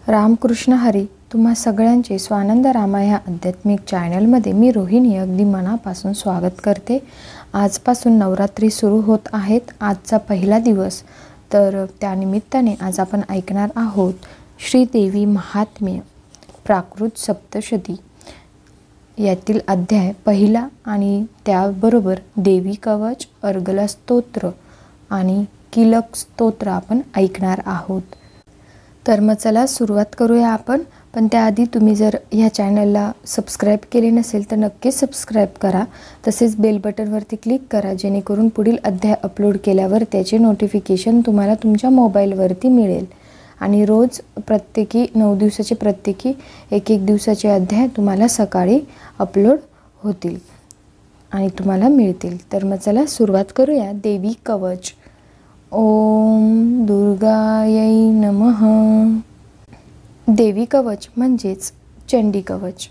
रामकृष्ण हरी. तुम्हा सगळ्यांचे स्वानंद रामा ह्या आध्यात्मिक चॅनलमध्ये मी रोहिणी अगदी मनापासून स्वागत करते. आजपासून नवरात्री सुरू होत आहेत. आजचा पहिला दिवस, तर त्यानिमित्ताने आज आपण ऐकणार आहोत श्रीदेवी महात्म्य प्राकृत सप्तशती यातील अध्याय पहिला आणि त्याबरोबर देवी कवच, अर्गला स्तोत्र आणि किलक स्तोत्र आपण ऐकणार आहोत. तर मग चला सुरुवात करूया आपण. पण त्याआधी तुम्ही जर ह्या चॅनलला सबस्क्राईब केले नसेल तर नक्कीच सबस्क्राईब करा. तसेच बेल बटनवरती क्लिक करा, जेणेकरून पुढील अध्याय अपलोड केल्यावर त्याचे नोटिफिकेशन तुम्हाला तुमच्या मोबाईलवरती मिळेल. आणि रोज प्रत्येकी 9 दिवसाचे प्रत्येकी एक दिवसाचे अध्याय तुम्हाला सकाळी अपलोड होतील आणि तुम्हाला मिळतील. तर मग चला सुरुवात करूया. देवी कवच. ओम दुर्गायै नमः. देवी कवच म्हणजेच चंडी कवच.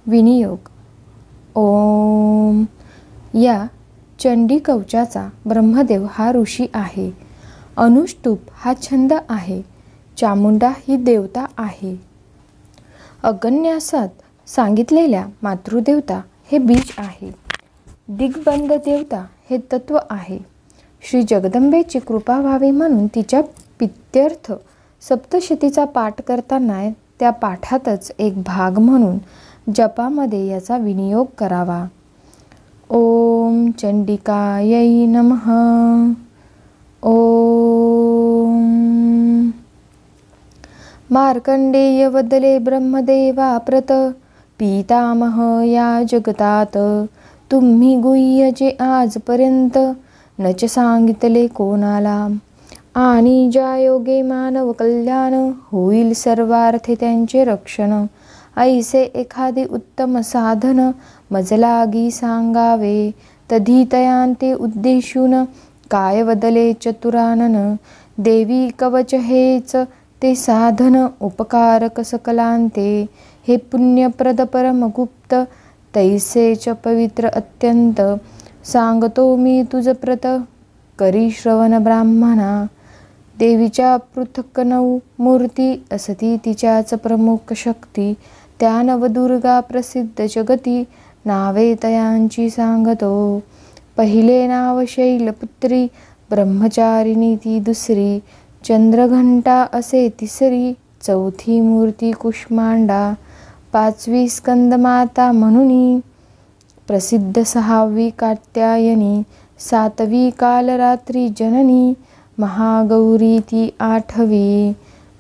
विनियोग. ओम. या चंडी कवचाचा ब्रह्मदेव हा ऋषी आहे. अनुष्टुप हा छंद आहे. चामुंडा ही देवता आहे. अगन्यासात सांगितलेल्या मातृदेवता हे बीज आहे. दिग्बंध देवता हे तत्व आहे. श्री जगदंबेची कृपा व्हावी म्हणून तिच्या प्रीत्यर्थ सप्तशतीचा पाठ करताना त्या पाठातच एक भाग म्हणून जपामध्ये याचा विनियोग करावा. ओम चंडिकायै नमः. ओम. मार्कंडेय वदले ब्रह्मदेवा प्रत, पितामह या जगतात, तुम्ही गुह्य जे आजपर्यंत नच सांगितले कोणाला. आणि ज्या योगे मानव कल्याण, होईल सर्वार्थे त्यांचे रक्षण. ऐसे एखादे उत्तम साधन, मज लागी सांगावे. तदितयांते उद्देशून, काय वदले चतुरानन. देवी कवच हेच ते साधन, उपकारक सकलांते. हे पुण्यप्रद परमगुप्त, तैसेच पवित्र अत्यंत. सांगतो मी तुझ प्रत, करी श्रवण ब्राह्मणा. देवीच्या पृथक 9 मूर्ती, असती तिच्याच प्रमुख शक्ती. त्या नवदुर्गा प्रसिद्ध जगती, नावे तयांची सांगतो. पहिले नाव शैलपुत्री, ब्रह्मचारिणी ती दुसरी. चंद्रघंटा असे तिसरी, चौथी मूर्ती कुष्मांडा. 5वी स्कंदमाता म्हणूनी, प्रसिद्ध 6वी कात्यायनी. 7वी कालरात्री जननी, महागौरी ती 8वी.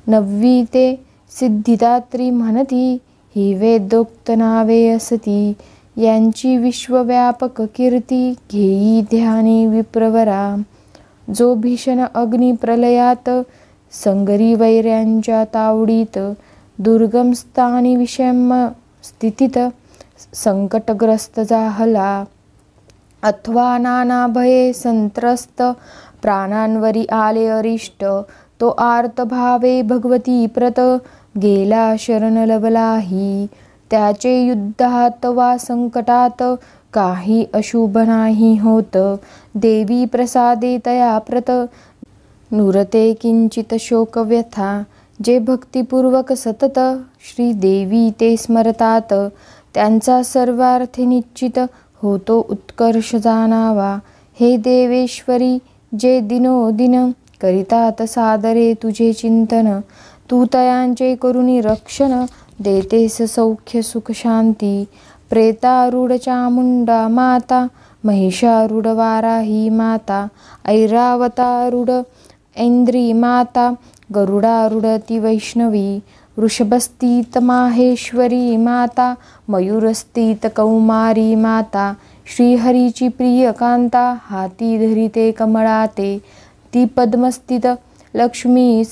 9वी ते सिद्धिदात्री म्हणती, ही वेदोक्त नावे असती. यांची विश्वव्यापक कीर्ती, घेई ध्यानी विप्रवरा. जो भीषण अग्निप्रलयात, संगरी वैऱ्यांच्या तावडीत. दुर्गम स्थानी विषम स्थितीत, संकटग्रस्त जाहला. अथवा नाना भये संत्रस्त, प्राणांवरी आले अरिष्ट. तो आर्त भावे भगवती प्रत, गेला शरण लवलाही. त्याचे युद्धात वा संकटात, काही अशुभ नाही होत. देवी प्रसादे तया प्रत, नुरते किंचित शोक व्यथा. जे भक्तिपूर्वक सतत, श्रीदेवी ते स्मरतात. त्यांचा सर्वार्थी निश्चित, होतो उत्कर्ष जाणावा. हे देवेश्वरी, जे दिनोदिन करितात सादरे तुझे चिंतन. तू तयांचे करुणी रक्षण, देतेस सौख्य सुख शांती. प्रेतारूढ चामुंडा माता, महिषारूढ वाराही माता. ऐरावतारूढ ऐंद्री माता, गरुडारूढ ती वैष्णवी. वृषभस्थित माहेश्वरी माता, मयूरस्थित कौमारी माता. श्रीहरीची प्रिय कांता, हाती धरिते कमळाते. ती पद्मस्थित लक्ष्मी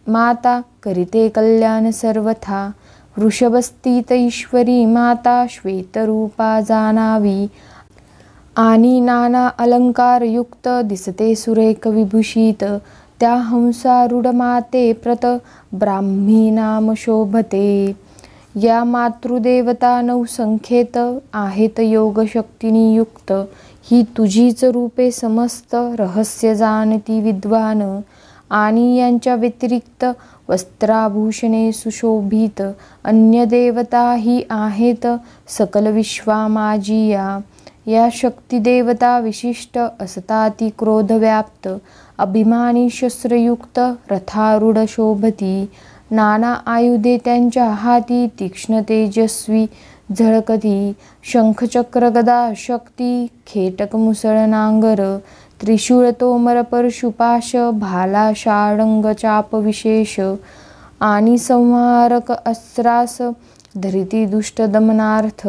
माता, करिते कल्याण सर्वथा. वृषभस्थित ईश्वरी माता, श्वेतरूपा जाणावी. आणि नाना अलंकार युक्त, दिसते सुरेख विभूषित. त्या हंसारूढ माते प्रत, ब्राह्मी नाम शोभते. या मातृदेवता 9 संख्येत, आहेत योगशक्तीनी युक्त. ही तुझीच रूपे समस्त, रहस्य जाणती विद्वान. आणि यांच्या व्यतिरिक्त वस्त्राभूषणे सुशोभित अन्य देवताही आहेत. सकल विश्वामाजी या शक्तिदेवता विशिष्ट असता ती क्रोधव्याप्त अभिमानी शस्त्रयुक्त रथारूढ शोभती. नाना आयुधे त्यांच्या हाती तीक्ष्ण तेजस्वी झळकती. शंखचक्र गदा शक्ती खेटक मुसळ नांगर त्रिशूळ तोमर परशुपाश भाला षाडंग चाप विशेष आणि संहारक अस्त्रास धरिती दुष्ट दमनार्थ.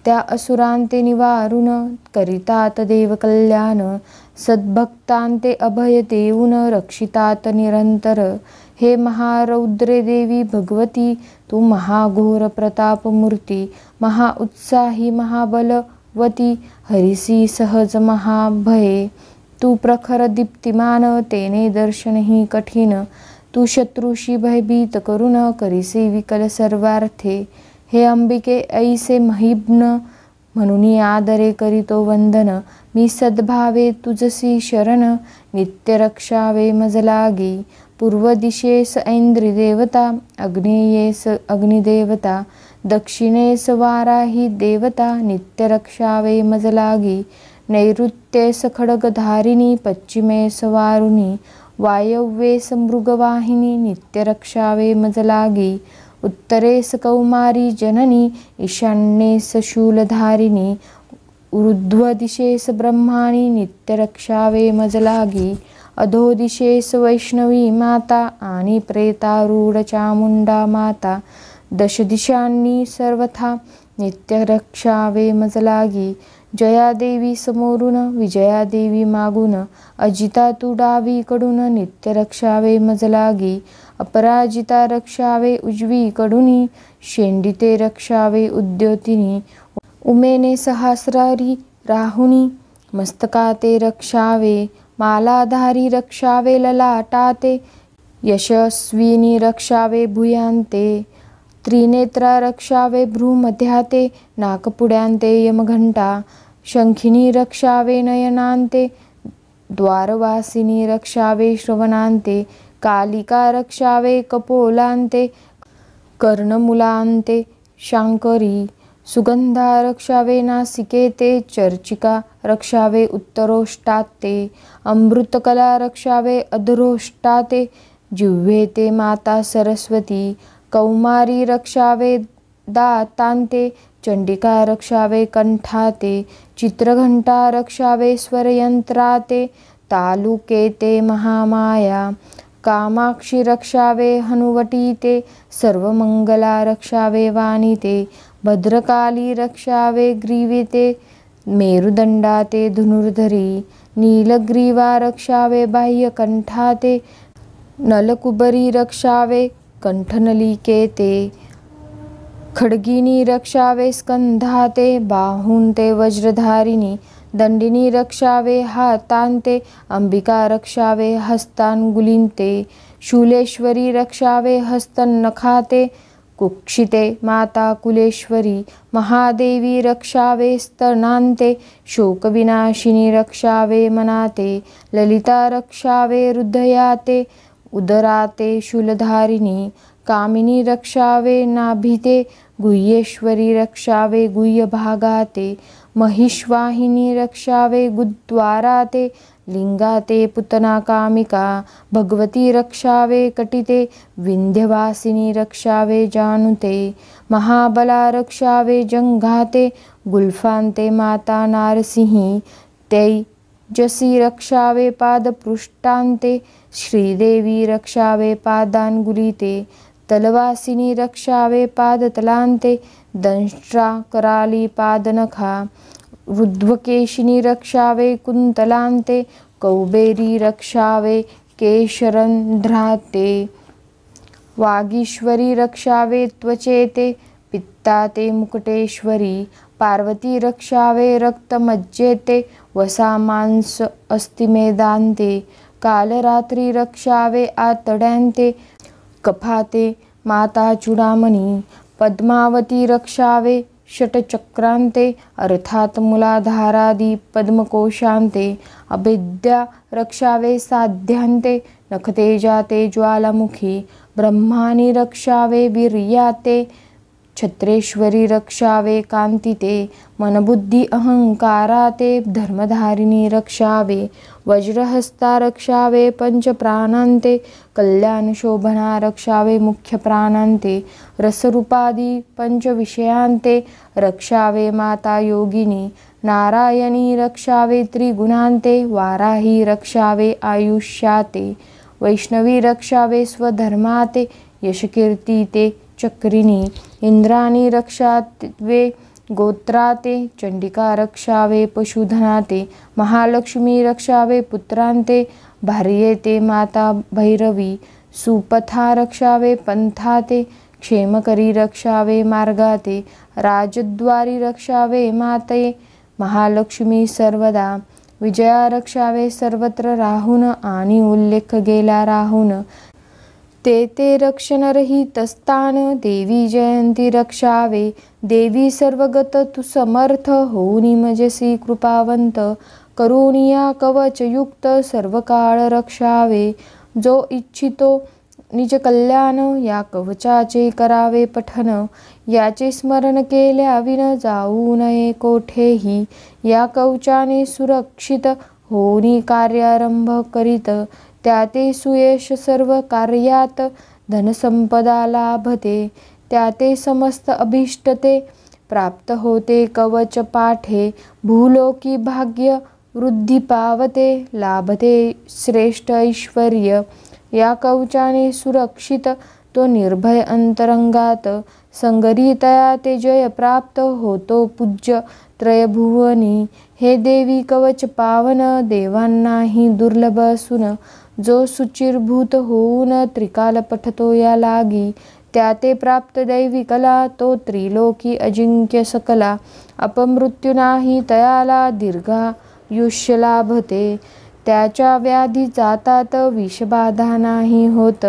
त्या असुरांते निवारून करितात देव कल्याण. सद्भक्तांते अभय देऊन रक्षितात निरंतर. हे महारौद्रे देवी भगवती तू महाघोर प्रतापमूर्ती. महाउत्साही महाबलवती हरिसी सहज महाभये. तू प्रखर दीप्तिमान तेने दर्शनही कठीण. तू शत्रुशी भयभीत करून करिसे विकल सर्वार्थे. हे अंबिके ऐसे महिब्न म्हणून आदरे करीतो वंदन. मी सद्भावे तुझसी शरण नित्य रक्षावे मज लागी. पूर्व दिशेस ऐंद्री देवता अग्नेयेस अग्निदेवता दक्षिणेस वाराही देवता नित्य रक्षावे मज लागी. नैऋत्येस खड्गधारिणी पश्चिमेस वारुणी वायव्येस मृगवाहिनी नित्य रक्षावे मज लागी. उत्तरेस कौमारी जननी ईशान्येस शूलधारिणी ऊर्ध्वदिशेस ब्रह्माणी नित्य रक्षावे मज लागी. अधोदिशेस वैष्णवी माता आणि प्रेतारूढ चामुंडा माता दशदिशांनी सर्वथा नित्य रक्षावे मज लागी. जयादेवी समोरून विजयादेवी मागून अजिता तू डावीकडून नित्य रक्षावे मज लागी. अपराजिता रक्षावे उजवीकडून शेंडिते रक्षावे उद्योतिनी. उमेने सहस्रारी राहुनी मस्तकाते रक्षावे. मालाधारी रक्षावे ललाटाते. यशस्विनी रक्षावे भुयांते. त्रिनेत्रा रक्षावे भ्रूमध्याते. नाकपुड्यांते यमघंटा. शंखिनी रक्षावे नयनांते. द्वारवासिनी रक्षावे श्रवणांते. कालिका रक्षावे कपोलांते. कर्णमूलांते शांकरी. सुगंधा रक्षावे नासिकेते. चर्चिका रक्षावे उत्तरोष्टाते. अमृतकला रक्षावे अधरोष्टाते. जिह्वेते माता सरस्वती. कौमारी रक्षावे दातांते. चंडिका रक्षावे कंठाते. चित्रघंटा रक्षावे स्वरयंत्राते. तालुकेते महामाया. कामाक्षी रक्षावे हनुवटीते. सर्वमंगला रक्षावे वाणीते. भद्रकाली रक्षावे ग्रीवेते. मेरुदंडाते धनुर्धरी. नीलग्रीवा रक्षावे बाह्यकंठाते. नलकुबरी रक्षावे कंठनलिकेते. खड्गिनी रक्षावे स्कंधाते. बाहूंते वज्रधारिणी. दंडिनी रक्षावे हातांते. अंबिका रक्षावे हस्तांगुलींते. शूलेश्वरी रक्षावे हस्तनखाते. कुक्षिते माता कुलेश्वरी. महादेवी रक्षावे स्तनांते. शोकविनाशिनी रक्षावे मनाते. ललिता रक्षावे हृदयाते. उदराते शूलधारिणी. कामिनी रक्षावे नाभिते. गुह्येश्वरी रक्षावे गुह्यभागाते. महिष्वाहिनी रक्षावे गुद्वाराते. लिंगाते पुतना कामिका. भगवती रक्षावे कटिते. विंध्यवासिनी रक्षावे जानुते. महाबला रक्षावे जंघाते. गुल्फांते माता नारसिंही. तेजसी रक्षावे पादपृष्ठांते. श्रीदेवी रक्षावे पादांगुलीते. तलवासिनी रक्षावे पादतलांते. दंष्ट्रा कराली पादनखा. ऊर्ध्वकेशिनी रक्षावे कुंतलांते. कौबेरी रक्षावे केशरंध्राते. वागीश्वरी रक्षावे त्वचेते. पित्ताते मुकुटेश्वरी. पार्वती रक्षावे रक्तमज्जेते. वसा मांस अस्थिमेदांते. कालरात्री रक्षावे आतड्यांते. कफाते माता चूडामणी. पद्मावती रक्षावे षटचक्रांते. अर्थात मूलाधारादी पद्मकोशांते. अभेद्या रक्षावे साध्यांते. नखते जाते ज्वालामुखी, ब्रह्मानी रक्षावे वीर्याते, छत्रेश्वरी रक्षावे कांतिते, मनबुद्धी अहंकाराते, धर्मधारिणी रक्षावे, वज्रहस्ता रक्षावे पंचप्राणांते, कल्याण शोभना रक्षावे मुख्य प्राणांते, रसरूपादी पंचविषयांते, रक्षावे माता योगिनी, नारायणी रक्षावे त्रिगुणांते, वाराही रक्षावे आयुष्याते, वैष्णवी रक्षावे स्वधर्माते, यशकीर्तीते चक्रिणी, इंद्राणी रक्षावे गोत्राते, चंडिका रक्षावे पशुधनाते, महालक्ष्मी रक्षावे पुत्रांते, भार्येते माता भैरवी, सुपथा रक्षावे पंथाते, क्षेमकरी रक्षावे मार्गाते, राजद्वारी रक्षावे माते, महालक्ष्मी सर्वदा, विजया रक्षावे सर्वत्र राहून आणि उल्लेख गेला राहून, ते रक्षणरहित स्थान, देवी जयंती रक्षावे, देवी सर्वगत तू समर्थ, होऊनी मजसी कृपावंत, करुणिया कवचयुक्त सर्व काळ रक्षावे, जो इच्छितो निज कल्याण, या कवचाचे करावे पठन, याचे स्मरण केल्या विन जाऊ नये कोठेही, या कवचाने सुरक्षित होऊनी कार्यारंभ करीत, त्याते सुयश सर्व कार्यात, धनसंपदा लाभते, त्याते समस्त अभिष्टते प्राप्त होते, कवच पाठे भूलोकी भाग्य वृद्धी पावते, लाभते श्रेष्ठ ऐश्वर्य, या कवचाने सुरक्षित तो निर्भय अंतरंगात, संगरीतया ते जय प्राप्त होतो पूज्य त्रयभुवनी, हे देवी कवच पावन, देवांनाही दुर्लभ असून, जो सुचिरभूत होऊन त्रिकाल पठतो या लागी, त्याते प्राप्त दैवी कला, तो त्रिलोकी अजिंक्य सकला, अपमृत्यू नाही तयाला, दीर्घायुष्य लाभते, त्याच्या व्याधी जातात, विषबाधा नाही होत,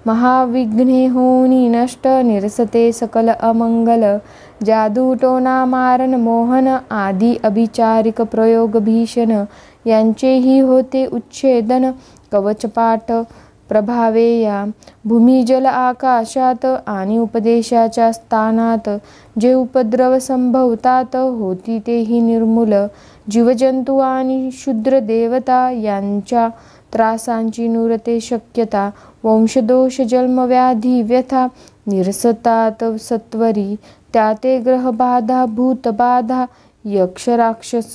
महाविघ्ने होऊनी नष्ट, निरसते सकल अमंगल, जादू टोना मारण मोहन आदी अभिचारिक प्रयोग भीषण, यांचेही होते उच्छेदन, कवचपाठ प्रभावे या भूमी जल आकाशात आणि उपदेशाच्या स्थानात, जे उपद्रव संभवतात होती तेही निर्मूल, जीवजंतू आणि शूद्र देवता यांच्या त्रासांची नुरते शक्यता, वंशदोष जन्मव्याधी व्यथा निरसतात सत्वरी, त्याते ग्रहबाधा भूतबाधा यक्ष राक्षस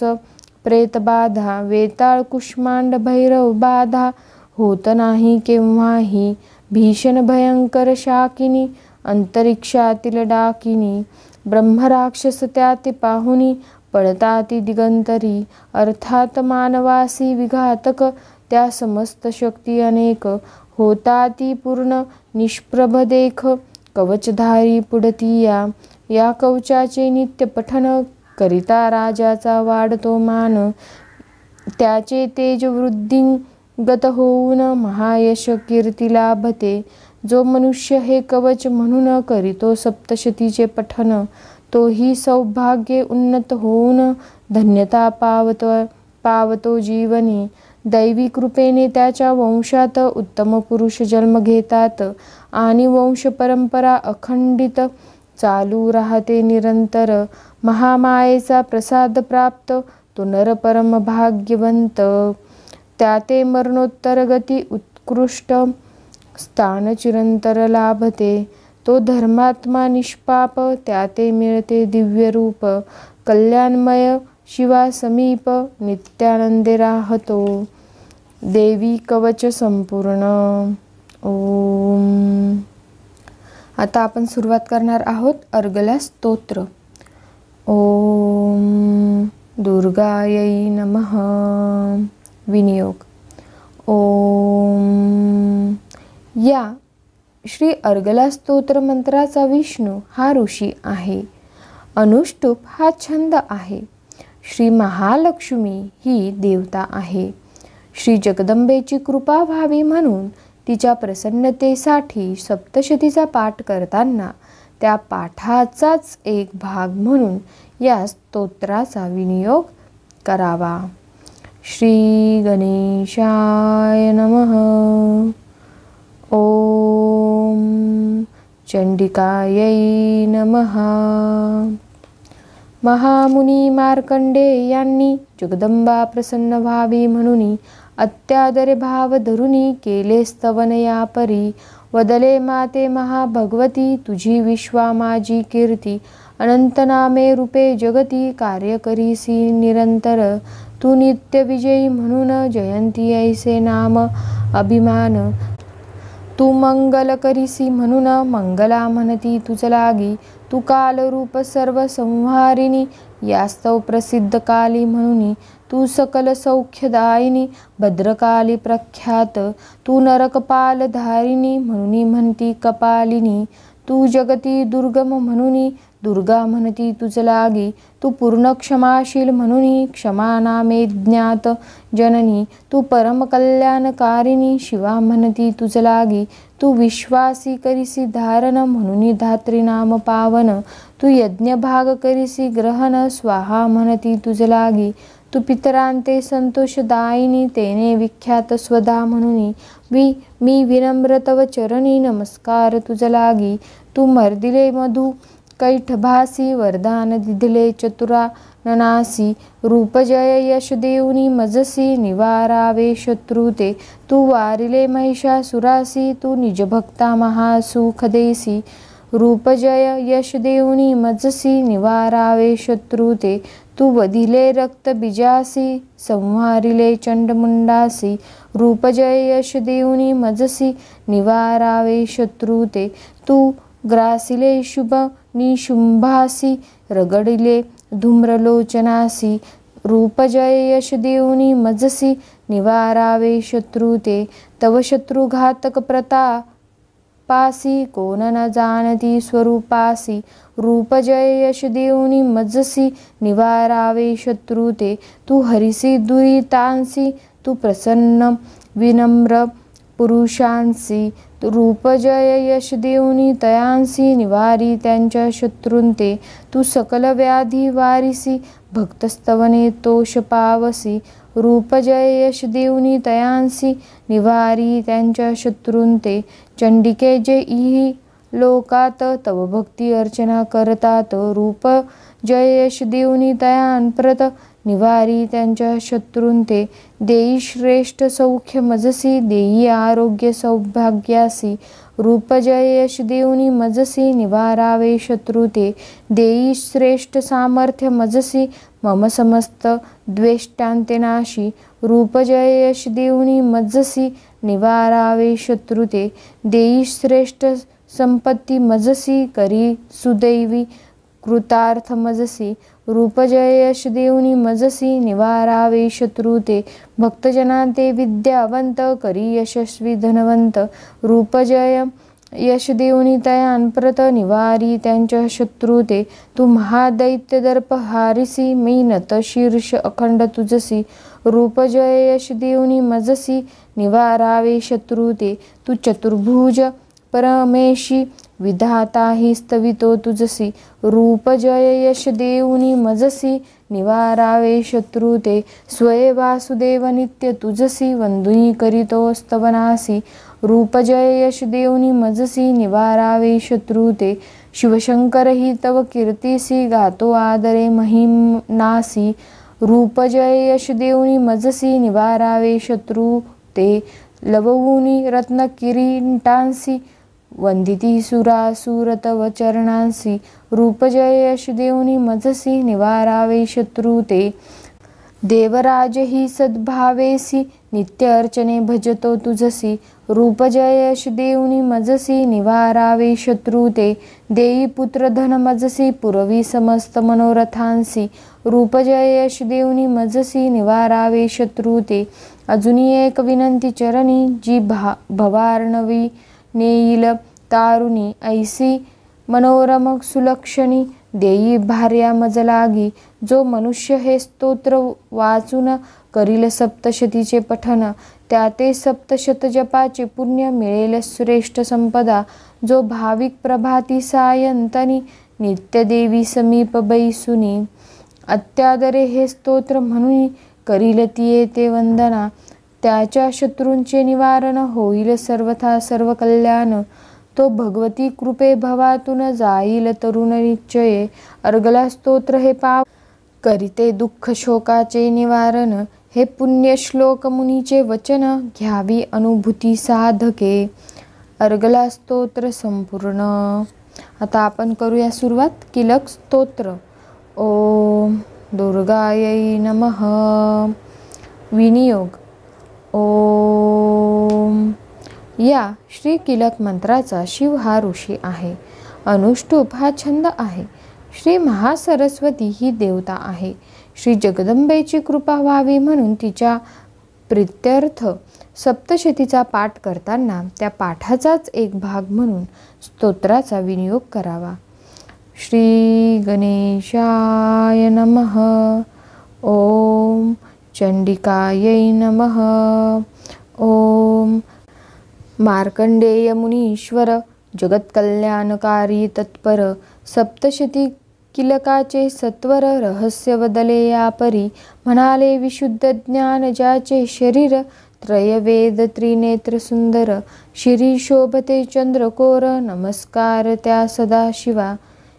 प्रेतबाधा, वेताळ कुष्मांड भैरव बाधा होत नाही केव्हाही, भीषण भयंकर शाकिनी अंतरिक्षातील डाकिनी, ब्रह्मराक्षस त्याते पाहुनी पळताती दिगंतरी, अर्थात मानवासी विघातक, त्या समस्त शक्ती अनेक, होताती पूर्ण निष्प्रभ देख, कवचधारी पुढती या कवचाचे नित्य पठन करिता राजाचा वाढतो मान, त्याचे तेज वृद्धिंगत होऊन महायश कीर्ती लाभते, जो मनुष्य हे कवच म्हणून करीतो सप्तशतीचे पठन, तोही सौभाग्ये उन्नत होऊन धन्यता पावतो जीवनी, दैवी कृपेने त्याच्या वंशात उत्तम पुरुष जन्म घेतात आणि वंश परंपरा अखंडित चालू राहते निरंतर, महामायेचा प्रसाद प्राप्त तो नर परम भाग्यवंत, त्याते मरणोत्तर गती उत्कृष्ट स्थान चिरंतर लाभते, तो धर्मात्मा निष्पाप, त्याते मिळते दिव्य रूप, कल्याणमय शिवा समीप नित्यानंदे राहतो, देवी कवच संपूर्ण. ओम. आता आपण सुरुवात करणार आहोत अर्गला स्तोत्र. ओम दुर्गायै नमः. विनियोग. ओम. या श्री अर्गला स्तोत्र मंत्राचा विष्णू हा ऋषी आहे. अनुष्टुप हा छंद आहे. श्री महालक्ष्मी ही देवता आहे. श्री जगदंबेची कृपा व्हावी म्हणून तिच्या प्रसन्नतेसाठी सप्तशतीचा पाठ करताना त्या पाठाचाच एक भाग म्हणून या स्तोत्राचा विनियोग करावा. श्री गणेशाय नमः। ओम चंडिकायै नमः। महामुनी मार्कंडेय यांनी जगदंबा प्रसन्न व्हावी म्हणून अत्यादरे भाव धरुनी केले स्तवन या परी। वदले माते महाभगवती तुझी विश्वा माझी कीर्ती। अनंत नामे रूपे जगती कार्य करीसी निरंतर। तू नित्य विजयी म्हणून जयंती ऐसे नाम अभिमान। तू मंगल करीसी म्हणून मंगला म्हणती तुझ लागी। तू कालरूप सर्व संहारिणी यास्तव प्रसिद्ध काली म्हणून। तू सकल सौख्यदायिनी भद्रकाली प्रख्यात। तू नरकपाल धारिणी म्हणून म्हणती कपालिनी। तू जगती दुर्गम म्हणून दुर्गा म्हणती तुझ लागी। तू पूर्ण क्षमाशील म्हणून क्षमा नामे ज्ञात जननी। तू परम कल्याणकारिणी शिवा म्हणती तुझ लागी। तू विश्वासी करीसी धारण म्हणून धात्री नाम पावन। तू यज्ञ भाग करीसी ग्रहण स्वाहा म्हणती तुझ लागी। तू पितरांते संतोषदायिनी तेने विख्यात स्वदा म्हणून। मी विनम्र तव चरणी नमस्कार तुझ लागी। तू मर्दिले मधु कैठभासी वरदान दिदिले चतुराननासी। रूप जय यश देऊनी मजसी निवारावे शत्रु ते। तू वारिले महिषासुरासी तू निज भक्ता महासुख देसी। रूप जय यश देऊनी मजसी निवारावे शत्रु ते। तू वधिले रक्त बीजासी संहारिले चंडमुंडासी। रूप जय यश देऊनी मजसी निवारावे शत्रु ते। तू ग्रासिले शुभ निशुंभासी रगडिले धूम्रलोचनासी। रूप जय यश देऊनी मजसी निवारावे शत्रु ते। तव शत्रुघातक प्रतापासी कोण न जाणती स्वरूपासी। रूप जय यश देऊनी मजसी निवारावे शत्रु ते। तू हरिसी दुरितांसी तू प्रसन्न विनम्र पुरुषांसी। रूप जय यश देऊनी तयांसी निवारी त्यांच्या शत्रुंते। तू सकल व्याधी वारिसी भक्तस्तवने तोष पावसी। रूप जय यश देऊनी तयांसी निवारी त्यांच्या शत्रुंते। चंडिके जे इही लोकात तव भक्ती अर्चना करतात। रूप जय यश देऊनी तयांप्रत निवारी त्यांच्या शत्रुंते। देई श्रेष्ठ सौख्य मजसी देई आरोग्य सौभाग्यासी। रूप जय यश देऊनी मजसी निवारावे शत्रु ते। देई श्रेष्ठ सामर्थ्य मजसी मम समस्त द्वेष्टांते नाशी। रूप जय यश देऊनी मजसी निवारावे शत्रु ते। देई श्रेष्ठ संपत्ती मजसी करी सुदैवी कृतार्थ मजसी। रूप जय यश देऊनी मजसी निवारावे शत्रु ते। भक्तजनांते विद्यावंत करी यशस्वी धनवंत। रूप जय यश देऊनी तयांप्रत निवारी त्यांच्या शत्रु ते। तू महादैत्य दर्प हारिसी मी नत शीर्ष अखंड तुझसी। रूप जय यश देऊनी मजसी निवारावे शत्रु ते। तू चतुर्भुज परमेशी विधाता हि स्तवितो तुझसी। रूप जय यश देऊनी मजसी निवारावे शत्रु ते। स्वये वासुदेव नित्य तुझसी वंदुनी करीतो स्तवनासी। रूप जय यश देऊनी मजसी निवारावे शत्रु ते। शिवशंकर ही तव कीर्तीसी गातो आदरे महिम्नासी। रूप जय यश देऊनी मजसी निवारावे शत्रु ते। लवऊनी रत्न किरीटांसी वंदिती सुरासुर तव चरणांसी। रूप जय यश देऊनी मजसी निवारावे शत्रु ते। देवराज ही सद्भावेसी नित्य अर्चने भजतो तुझसी। रूप जय यश देऊनी मजसी निवारावे शत्रु ते। देई पुत्र धन मजसी पुरवी समस्त मनोरथांसी। रूप जय यश देऊनी मजसी निवारावे शत्रु ते। अजुनी एक विनंती चरणी जी भवार्णवी नेईल तारुणी ऐसी मनोरम सुलक्षणी। देई भार्या मज लागी जो मनुष्य हे स्तोत्र वाचून करील सप्तशतीचे पठन। त्याते सप्तशत जपाचे पुण्य मिळेल श्रेष्ठ संपदा। जो भाविक प्रभाती सायंतनी नित्य देवी समीप बैसुनी। अत्यादरे हे स्तोत्र म्हणून करील ती ते वंदना, त्याच्या शत्रूंचे निवारण, होईल सर्वथा सर्व कल्याण. तो भगवती कृपे भवातून, जाईल तरुण निश्चये, अर्गला स्तोत्र हे पाव, करीते दुःख शोकाचे निवारण. हे पुण्य श्लोक मुनीचे वचन, घ्यावी अनुभूती साधके, अर्गला स्तोत्र संपूर्ण. आता आपण करूया सुरुवात. किलक स्तोत्र. ओम दुर्गायै नमः. विनियोग. ओम. या श्री किलक मंत्राचा शिव हा ऋषी आहे. अनुष्टुप हा छंद आहे. श्री महासरस्वती ही देवता आहे. श्री जगदंबेची कृपा व्हावी म्हणून तिच्या प्रीत्यर्थ सप्तशतीचा पाठ करताना त्या पाठाचाच एक भाग म्हणून स्तोत्राचा विनियोग करावा. श्री गणेशाय नमः. ओम चंडिकायै नमः. ओम मार्कंडेय मुनीश्वर, जगत्कल्याणकारी तत्पर, सप्तशती किलकाचे सत्वर, रहस्य वदले या परी. म्हणाले विशुद्ध ज्ञान ज्याचे शरीर, त्रयवेद त्रिनेत्र सुंदर, शिरी शोभते चंद्रकोर, नमस्कार त्या सदाशिवा.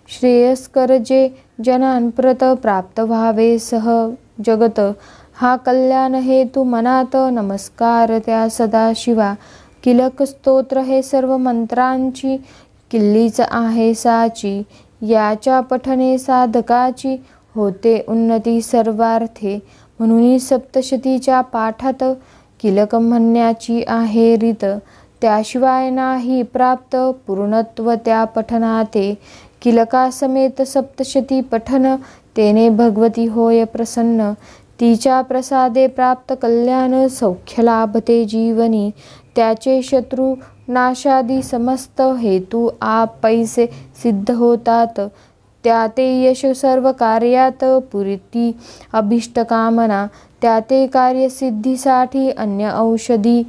श्रेयस्कर जे जनांप्रत, प्राप्त व्हावे सह जगत, हा कल्याण हेतू मनात, नमस्कार त्या सदाशिवा. किलक स्तोत्र हे सर्व मंत्रांची किल्लीच आहे साची, याच्या पठने साधकाची होते उन्नती सर्वार्थे. म्हणून सप्तशतीच्या पाठात किलक म्हणण्याची आहे रीत, त्याशिवाय नाही प्राप्त पूर्णत्व त्या पठनाते. किलकासमेत सप्तशती पठन, तेने भगवती होय प्रसन्न, तिच्या प्रसादे प्राप्त कल्याण, सौख्य लाभते जीवनी. त्याचे शत्रू नाशादी समस्त हेतू पैसे सिद्ध होतात, त्याते यश सर्व कार्यात, पुरीती अभिष्ट कामना. त्याते कार्यसिद्धीसाठी अन्य औषधी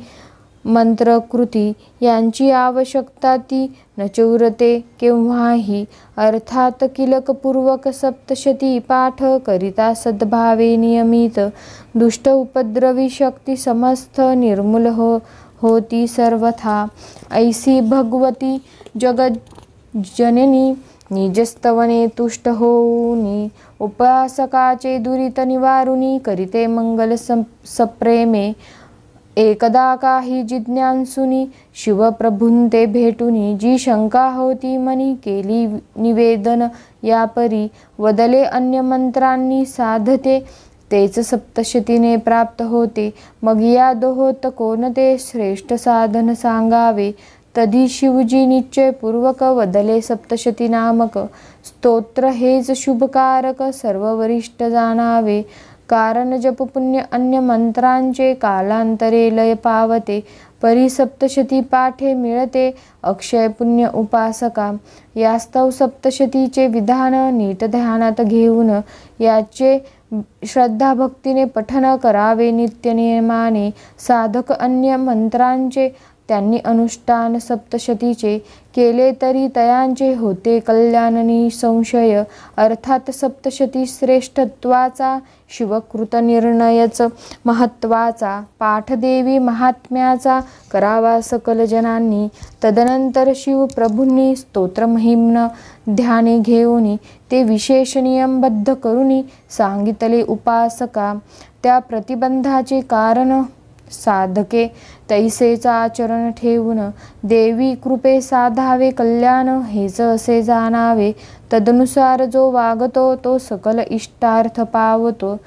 मंत्रकृती यांची आवश्यकता ती न उरते केव्हाही. अर्थात किलकपूर्वक सप्तशती पाठ करिता सद्भावे नियमित, दुष्ट उपद्रवी शक्ती समस्त निर्मूल होती सर्वथा. ऐसी भगवती जगज्जननी, निजस्तवने तुष्ट होऊनी, उपासकाचे दुरित निवारुनी, करिते मंगल सप्रेमे. एकदा काही जिज्ञासुनी, शिवप्रभूंते भेटुनी, जी शंका होती मनी, केली निवेदन यापरी. वदले अन्य मंत्रांनी साधते, तेच सप्तशतीने प्राप्त होते. मग या दोहोत कोणते श्रेष्ठ साधन सांगावे. तधी शिवजी निश्चयपूर्वक वदले सप्तशती नामक स्तोत्र हेच शुभकारक, सर्व वरिष्ठ जाणावे. कारण जप पुण्य अन्य मंत्रांचे, कालांतरे लय पावते. परी सप्तशती पाठे मिळते, अक्षय पुण्य उपासका. यास्तव सप्तशतीचे विधान नीट ध्यानात घेऊन, याचे श्रद्धा भक्तीने पठन करावे नित्य नियमाने. साधक अन्य मंत्रांचे त्यांनी अनुष्ठान सप्तशतीचे केले तरी तयांचे होते कल्याण निसंशय. अर्थात सप्तशती श्रेष्ठत्वाचा, शिवकृत निर्णयच महत्वाचा. पाठदेवी महात्म्याचा करावा सकल जनांनी. तदनंतर शिवप्रभूंनी स्तोत्रमहिम्न ध्याने घेऊनी, ते विशेष नियमबद्ध करुनी सांगितले उपासका. त्या प्रतिबंधाचे कारण साधके तैसेच आचरण ठेवून, देवी कृपे साधावे कल्याण हेच असे जाणावे. तदनुसार जो वागतो, तो सकल इष्टार्थ पावतो,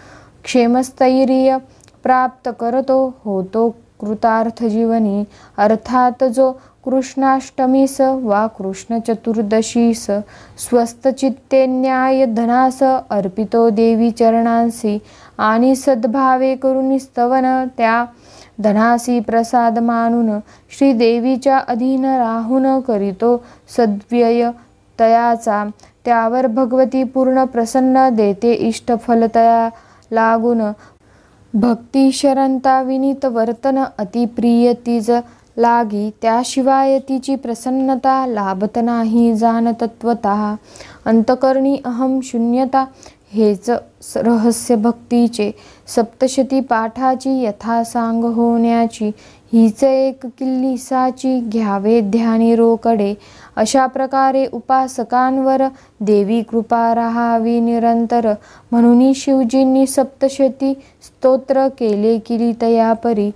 क्षेमस्थैर्य प्राप्त करतो, होतो कृतार्थ जीवनी. अर्थात जो कृष्णाष्टमीस वा कृष्ण चतुर्दशीस स्वस्थचित्ते न्याय धनास अर्पितो देवी चरणांसी, आणि सद्भावे करून स्तवन त्या धनासी प्रसाद मानून, श्रीदेवीच्या अधीन राहून करीतो सद्व्यय तयाचा. त्यावर भगवती पूर्ण प्रसन्न, देते इष्टफल तया लागून. भक्ती शरणता विनीत वर्तन, अतिप्रिय तिज लागी. त्याशिवाय तिची प्रसन्नता लाभत नाही जाण तत्वतः. अंतकरणी अहम शून्यता, हेच रहस्य भक्तीचे, सप्तशती पाठाची यथासांग होण्याची, हीच एक किल्ली साची, घ्यावे ध्यानी रोकडे. अशा प्रकारे उपासकांवर देवी कृपा राहावी निरंतर, म्हणून शिवजींनी सप्तशती स्तोत्र केले किली तयापरी.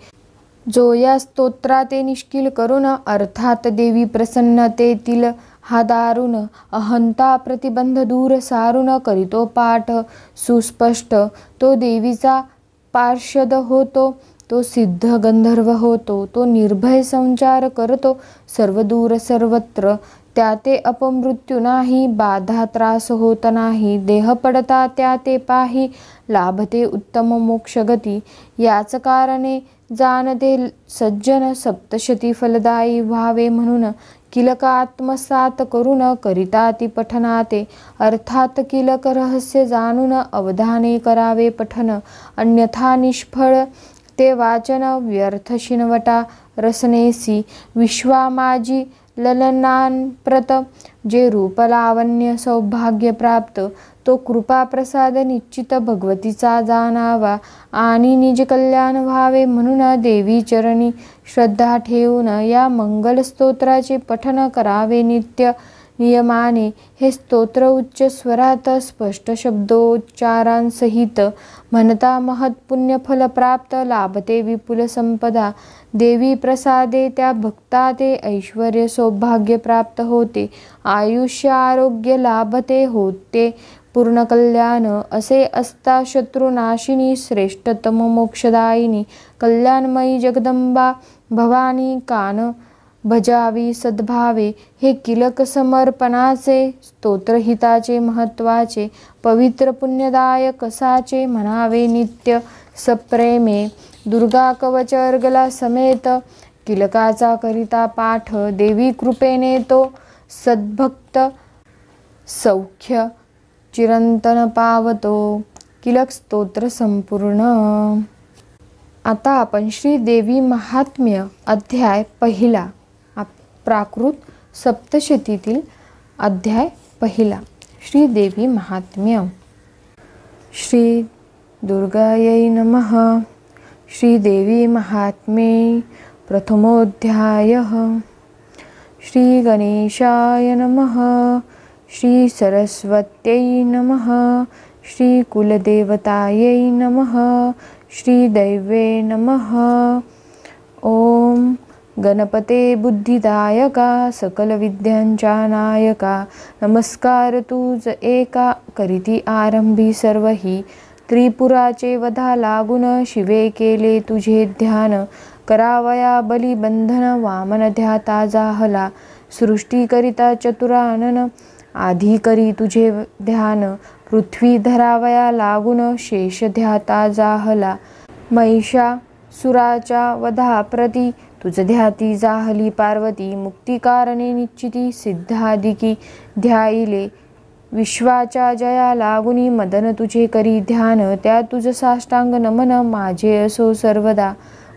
जो या स्तोत्राते निष्किल करून, अर्थात देवी प्रसन्नतेतील हा दारुण अहंता प्रतिबंध दूर सारून, करीतो पाठ सुस्पष्ट, तो देवीचा पार्षद होतो, तो सिद्ध गंधर्व होतो, तो निर्भय संचार करतो सर्वदूर सर्वत्र. त्याते अपमृत्यू नाही, बाधा त्रास होत नाही, देह पडता त्याते पाही, लाभते उत्तम मोक्षगती. याच कारणे जाणते सज्जन, सप्तशती फलदायी व्हावे म्हणून, किलक आत्मसात करून करिता ती पठनाते. अर्थात किलक रहस्य जाणून अवधाने करावे पठन, अन्यथा निष्फळ ते वाचन, व्यर्थ शिनवटा रसनेसी. विश्वा माझी ललनांप्रत, जे रूप लावण्य सौभाग्य प्राप्त, तो कृपा प्रसाद निश्चित भगवतीचा जाणावा, आणि निज कल्याण व्हावे म्हणून देवी चरणी श्रद्धा ठेवून या मंगल स्तोत्राचे पठन करावे नित्य नियमाने. हे स्तोत्र उच्च स्वरात स्पष्ट शब्दोच्चारांसहित म्हणता महत्पुण्य फल प्राप्त, लाभते विपुल संपदा. देवी प्रसादे त्या भक्ताते, ऐश्वर्य सौभाग्य प्राप्त होते, आयुष्य आरोग्य लाभते, होते पूर्ण कल्याण. असे असता शत्रुनाशिनी, श्रेष्ठतम मोक्षदायिनी, कल्याणमयी जगदंबा भवानी कान भजावी सद्भावे. हे किलक समर्पणाचे स्तोत्रहिताचे महत्वाचे, पवित्र पुण्यदायक साचे, म्हणावे नित्य सप्रेमे. दुर्गा कवच अर्गला समेत, किलकाचा करिता पाठ, देवी कृपेने तो सद्भक्त सौख्य चिरंतन पावतो. किलक स्तोत्र संपूर्ण. आता आपण श्री देवी महात्म्य अध्याय पहिला, प्राकृत सप्तशतीतील अध्याय पहिला. श्री देवी महात्म्य. श्री दुर्गायै नमः. श्री देवी महात्म्ये प्रथमोऽध्यायः. श्री गणेशाय नमः. श्री सरस्वत्यै नमः. श्री कुलदेवतायै नमः. श्री दैवे नमः. ओम गणपते बुद्धिदायका, सकल विद्यांचा नायका, नमस्कार तुझ एका, करीती आरंभी सर्वही. त्रिपुराचे वधा लागून, शिवे केले तुझे ध्यान, करावया बली बंधन, वामन ध्याता जाहला. सृष्टी करिता चतुरानन, आधी करी तुझे ध्यान, पृथ्वी धरावया लागून, शेष ध्याता जाहला. महिषासुराच्या वधाप्रती, तुझ ध्याती जाहली पार्वती, मुक्तिकारणे निश्चिती, सिद्धादिकी ध्याईले. विश्वाच्या जया लागुनी, मदन तुझे करी ध्यान, त्या तुझ साष्टांग नमन, माझे असो सर्वदा.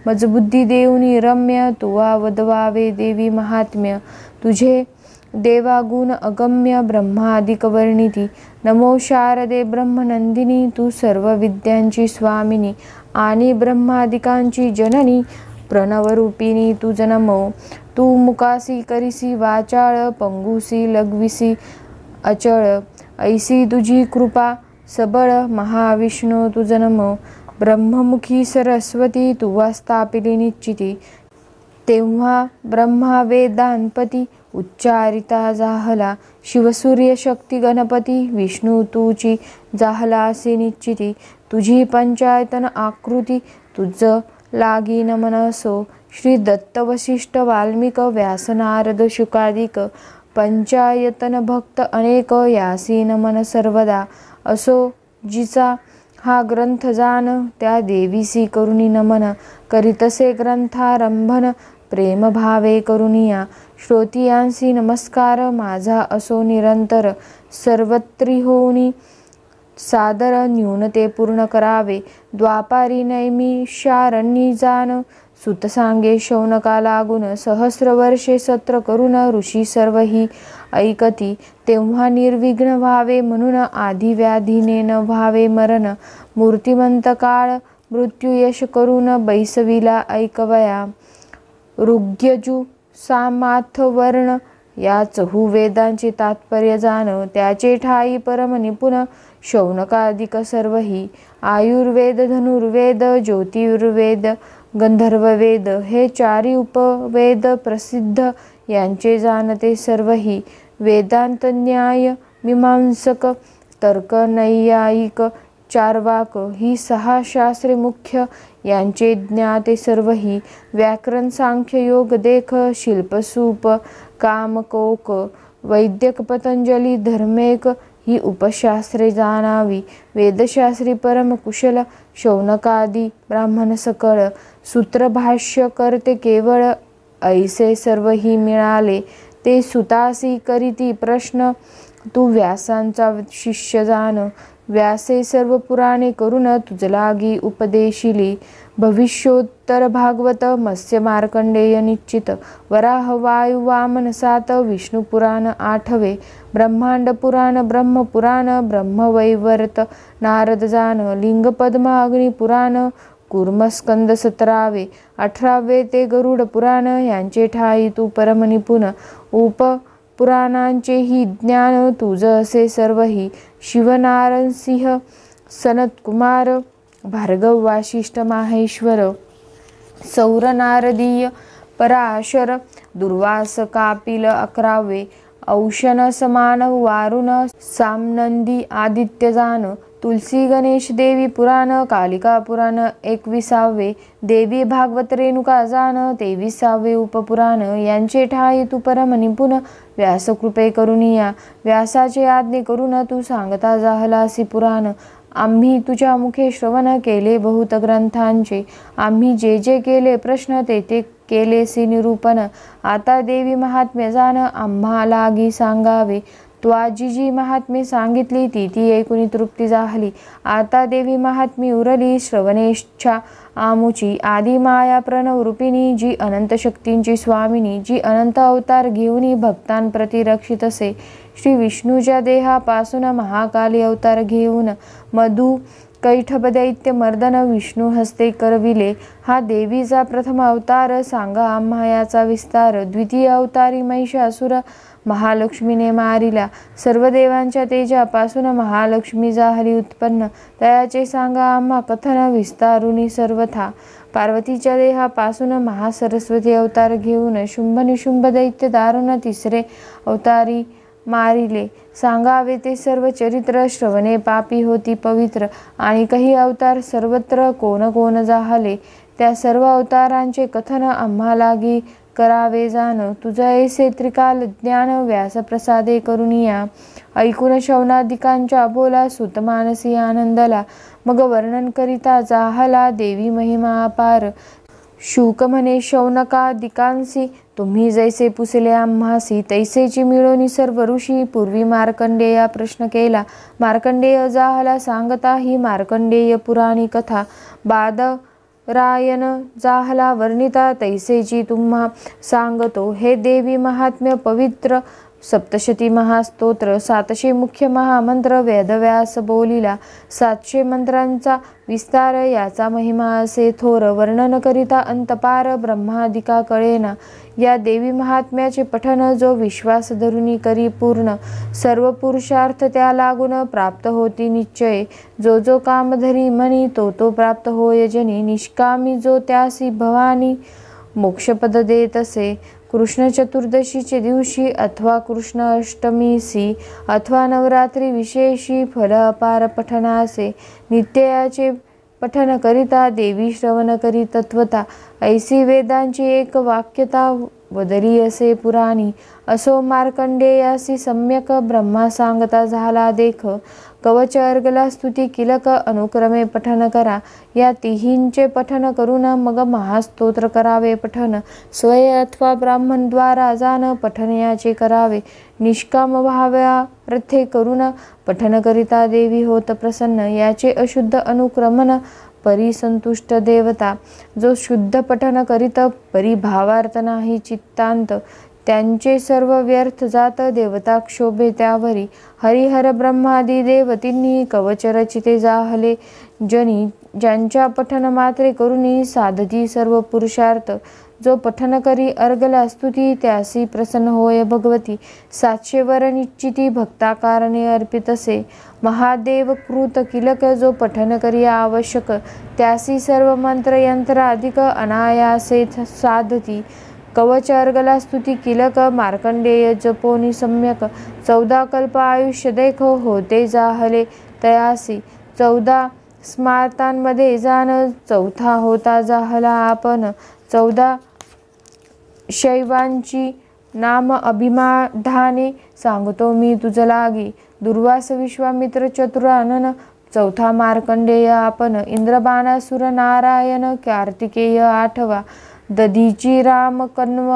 मज बुद्धी देऊनी रम्य, तुवा वदवावे देवी महात्म्य, तुझे देवागुण अगम्य, ब्रह्मादिक वर्णिती. नमो शारदे ब्रह्मनंदिनी, तू सर्व विद्यांची स्वामिनी, आणि ब्रह्मादिकांची जननी. प्रणवरूपिणी तुझ नमो. तू मुकासी करिसी वाचाळ, पंगुसी लघविसी अचळ, ऐसी तुझी कृपा सबळ. महाविष्णू तुझ नमो. ब्रह्ममुखी सरस्वती, तुवा स्थापिली निश्चिती. तेव्हा ब्रह्मा वेदांपती, उच्चारिता जाहला. शिवसूर्य शक्ती गणपती, विष्णू तुची जाहलासी निश्चिती. तुझी पंचायतन आकृती, तुझ लागी नमन असो. श्री दत्त वसिष्ठ वाल्मिक व्यास नारद शुकादिक, पंचायतन भक्त अनेक, यासी नमन सर्वदा. असो जिचा हा ग्रंथ जाण, त्या देवीसी करुणी नमन. करीतसे ग्रंथारंभन, प्रेम भावे करुनिया. श्रोतियांसी नमस्कार, माझा असो निरंतर. सर्वत्री होऊनी सादर, न्यूनते पूर्ण करावे. द्वापारी नैमिषारण्यी जाण, सुत सांगे शौनका लागून सहस्र वर्षे सत्र करून ऋषी सर्व ही ऐकती तेव्हा निर्विघ्न व्हावे म्हणून आधी व्याधीने न व्हावे मरण मूर्तिमंत काळ मृत्यू यश करून बैसविला ऐकवया ऋग्यजु सामाथ वर्ण या चहू वेदांचे तात्पर्य जाण त्याचे ठाई परम निपुण शौनकादिक सर्वही आयुर्वेद धनुर्वेद ज्योतिर्वेद गंधर्ववेद हे चारी उपवेद प्रसिद्ध यांचे जाणते सर्वही वेदांत न्याय मीमांसक तर्क नैयायिक चार्वाक ही 6 शास्त्रे मुख्य यांचे ज्ञाते सर्वही व्याकरण सांख्य योग देख शिल्पसूप कामकोक वैद्यक पतंजली धर्मेक ही उपशास्त्रे जाणावी वेदशास्त्री परम कुशल शौनकादी ब्राह्मण सकळ सूत्रभाष्य करते केवळ ऐसे सर्वही मिळाले ते सुतासी करीती प्रश्न तू व्यासांचा शिष्य जाण व्यासे सर्व पुराणे करून तुझलागी उपदेशिली भविष्योत्तर भागवत मत्स्य मार्कंडेय निश्चित वराह वायु वामन 7 विष्णु पुराण 8वे ब्रह्मांड पुराण ब्रह्मपुराण ब्रह्मवैवर्त नारद जान लिंग पद्म अग्नि पुराण कूर्मस्कंद 17वे 18वे ते गरुड पुराण यांचे ठाई तू परम निपुण उप पुराणांचे ही ज्ञान तुझ असे सर्वही शिवनारायणसिंह सनत कुमार भार्गव वासिष्ठ माहेश्वर सौर नारदीय पराशर दुर्वास कापिल 11वे औशन समान वारुण सामनंदी आदित्य जान तुलसी गणेश देवी पुराण कालिका पुराण 21वे देवी भागवत रेणुका जान 23वे उपपुराण यांचे ठाई तू परम निपुण व्यास कृपे करुनिया व्यासाचे आज्ञे करून तू सांगता जाहलासी पुराण आम्ही तुझ्या मुखे श्रवण केले बहुत ग्रंथांचे आम्ही जे जे केले प्रश्न ते ते केलेसी निरूपण आता देवी महात्म्य जाण आम्हालागी सांगावे त्वाजी जी महात्म्ये सांगितली ती ऐकून तृप्ती झाली आता देवी महात्मी उरली श्रवणेच्छा आमुची आदी माया प्रणव रूपिणी जी अनंत शक्तींची स्वामिनी जी अनंत अवतार घेऊन भक्तांप्रती रक्षित असे श्री विष्णूच्या देहापासून महाकाली अवतार घेऊन मधु कैठब दैत्य मर्दन विष्णू हस्ते करविले हा देवीचा प्रथम अवतार सांगा आम्हा याचा विस्तार द्वितीय अवतारी महिषासुर महालक्ष्मीने मारिला सर्व देवांच्या तेजापासून महालक्ष्मी झाली उत्पन्न तयाचे सांगा आम्हा कथन विस्तारुनी सर्वथा पार्वतीच्या देहापासून महासरस्वती अवतार घेऊन शुंभ निशुंभ दैत्य दारुण तिसरे अवतारी मारिले सांगावे ते सर्व चरित्र श्रवणे पापी होती पवित्र आणि काही अवतार सर्वत्र कोण कोण जाहले त्या सर्व अवतारांचे कथन आम्हालागी करावे जाण तुझ ऐसे त्रिकाल ज्ञान व्यासप्रसादे करुनिया ऐकून शौनादिकांच्या बोला सुतमानसी आनंदला मग वर्णन करिता जाहला देवी महिमा अपार शुक म्हणे शौनकादिकांसी तुम्ही जैसे पुसले आम्हासी तैसेची मिळवणी सर्व ऋषी पूर्वी मार्कंडेया प्रश्न केला मार्कंडेय जाहला सांगता ही मार्कंडेय पुराणी कथा बादरायण जाहला वर्णिता तैसेची तुम्हा सांगतो हे देवी महात्म्य पवित्र सप्तशती महास्तोत्र 700 मुख्य महामंत्र वेदव्यास बोलिला 700 मंत्रांचा विस्तार याचा महिमा असे थोर वर्णन करिता अंतपार ब्रह्मादिका कळेना या देवी महात्म्याचे पठन जो विश्वास धरुनी करी पूर्ण सर्व पुरुषार्थ त्या लागून प्राप्त होती निश्चय जो जो काम धरी मनी तो प्राप्त होय जनी निष्कामी जो त्यासी भवानी मोक्षपद देत असे कृष्ण चतुर्दशीचे दिवशी अथवा कृष्ण अष्टमीसी अथवा नवरात्री विशेषी फल अपार पठनासे नित्याचे पठन करिता देवी श्रवण करी तत्वता ऐसी वेदांची एक वाक्यता वदली असे पुराणी असो मार्कंडेयासी सम्यक ब्रह्मा सांगता झाला देख कवच अर्गला स्तुती किलक अनुक्रमे पठन करा या तिहींचे पठन करून मग महास्तोत्र करावे पठन स्वय अथवा ब्राह्मण द्वारा जाण पठन याचे करावे निष्काम भाव्यार्थे करून पठन करिता देवी होत प्रसन्न याचे अशुद्ध अनुक्रमण परिसंतुष्ट देवता, जो शुद्ध पठन करीत परिभावार्थ नाही चित्तांत, त्यांचे सर्व व्यर्थ जात देवता क्षोभे त्यावरी. हरिहर ब्रह्मादी देव तिन्ही कवच रचिते जाहले, जनी ज्यांच्या पठन मात्रे करुणी साधती सर्व पुरुषार्थ. जो पठन करी अर्गला स्तुती, त्यासी प्रसन्न होय भगवती. 700 वर निश्चिती भक्ता कारणे अर्पितसे, महादेव कृत किलक. जो पठन करी आवश्यक, त्यासी सर्व मंत्र यंत्र अधिक अनायासे साधती. कवच अर्गला स्तुती किलक, मार्कंडेय जपोनी सम्यक. 14 कल्प आयुष्य देख होते जाहले तयासी. 14 स्मार्तांमध्ये जाण, 4था होता जाहला आपण. 14 शैवांची नाम अभिमाधाने, सांगतो मी तुझ लागी. दुर्वास विश्वामित्र चतुरानन, 4था मार्कंडेय आपण. इंद्रबाणासुर नारायण कार्तिकेय 8वा. दधीची राम कण्व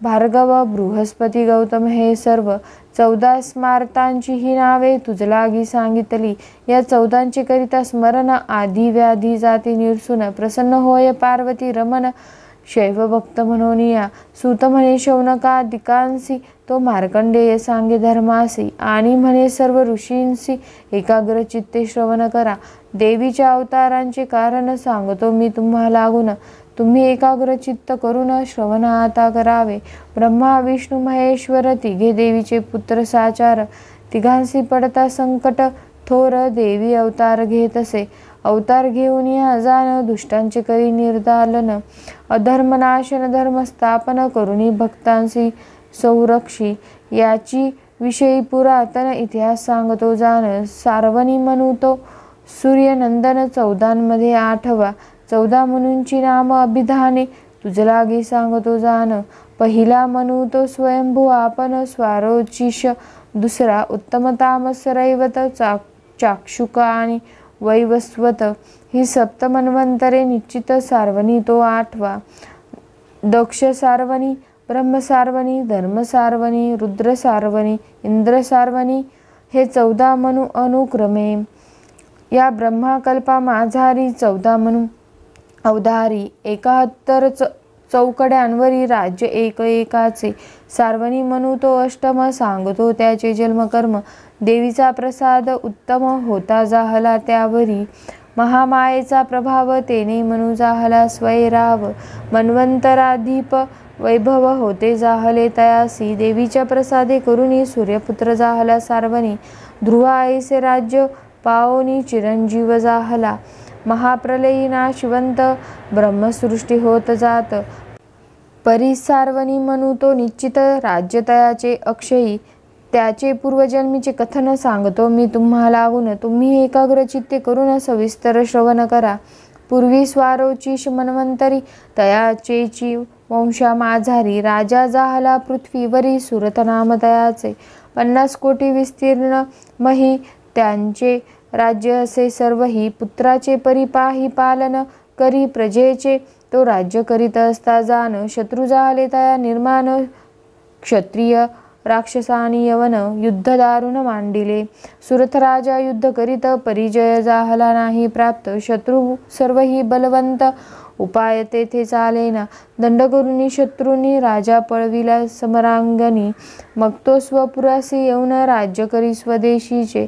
भार्गव बृहस्पती गौतम हे सर्व. 14 स्मार्तांची ही नावे तुझ लागी सांगितली. या 14चे करिता स्मरण, आधी व्याधी जाती निरसून. प्रसन्न होय पार्वती रमण, शैव भक्त म्हणूनिया. सूत म्हणे शौनकादिकांसी, तो मार्कंडेय सांगे धर्मासी. आणि म्हणे सर्व ऋषींसी, एकाग्र चित्ते श्रवण करा. देवीच्या अवतारांचे कारण सांगतो मी तुम्हा लागून, तुम्ही एकाग्र चित्त करून श्रवण आता करावे. ब्रह्मा विष्णू महेश्वर तिघे देवीचे पुत्र साचार. तिघांसी पडता संकट थोर, देवी अवतार घेतसे. अवतार घेऊन या जाण, दुष्टांचे करी निर्दालन. अधर्मनाशन धर्म स्थापन, करुणी भक्तांसी संरक्षी. याची विषयी पुरातन इतिहास सांगतो जाण. सार्वनी म्हणूतो सूर्यनंदन, 14मध्ये 8वा. 14 म्हणूंची नाम अभिधाने, तुझ लागी सांगतो जाण. पहिला म्हणूतो स्वयंभू आपण, स्वारोचिष. दुसरा उत्तम तामस रैवत, चाक्षुक आणि वैवस्वत. ही 7 मन्वंतरे निश्चित. सार्वनी तो 8वा. दक्ष सार्वनी, ब्रह्म सार्वनी, धर्म सार्वनी, रुद्र सार्वनी, इंद्र सार्वनी हे 14 मनू अनुक्रमे. या ब्रह्माकल्पा माझारी 14 मनू अवधारी. 71 चौकड्यांवरी राज्य एक एकाचे. सार्वनी म्हणू तो 8म, सांगतो त्याचे जन्मकर्म. देवीचा प्रसाद उत्तम होता जाहला त्यावरी. महामायेचा प्रभाव तेने म्हणू जाहला स्वैराव. मन्वंतराधीप वैभव होते जाहले तयासी. देवीच्या प्रसादे करुणी सूर्यपुत्र जाहला सार्वनी. ध्रुवा ऐसे राज्य पाओनी चिरंजीव जाहला. महाप्रलयी नाशिवंत, ब्रह्मसृष्टी होत जात. परिसार्वनी म्हणू तो निश्चित, राज्य तयाचे अक्षयी. त्याचे पूर्वजन्मीचे कथन सांगतो मी तुम्हा लागून, तुम्ही एकाग्र चित्ते करून सविस्तर श्रवण करा. पूर्वी स्वारोचिष मन्वंतरी, तयाचेची वंशा माझारी. राजा जाहला पृथ्वीवरी, सुरत नाम तयाचे. 50 कोटी विस्तीर्ण मही, त्यांचे राज्य असे सर्वही. पुत्राचे परिपाही पालन करी प्रजेचे, तो राज्य करीत असता जाण. शत्रू जाहले तया निर्माण, क्षत्रिय राक्षसानी यवन. युद्ध दारुण मांडिले, सुरथ राजा युद्ध करीत. परिजय जाहला नाही प्राप्त, शत्रू सर्वही बलवंत. उपाय तेथे चालेना, दंड करुनी शत्रूंनी. राजा पळविला समरांगणी, मग तो स्वपुरासी येऊन राज्य करी स्वदेशीचे.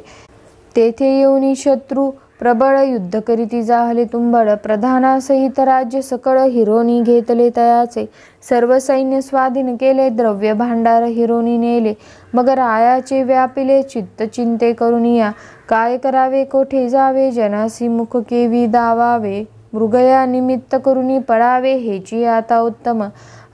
तेथे येऊनी शत्रू प्रबळ, युद्ध करीती जाहले तुंबळ. प्रधानासहित राज्य सकळ, हिरोनी घेतले तयाचे. सर्व सैन्य स्वाधीन केले, द्रव्य भांडार हिरोनी नेले. मग रायाचे व्यापिले चित्त चिंते करुनिया. काय करावे कोठे जावे, जनासी मुख केवी दावावे. मृगया निमित्त करुनी पळावे, हेची आता उत्तम.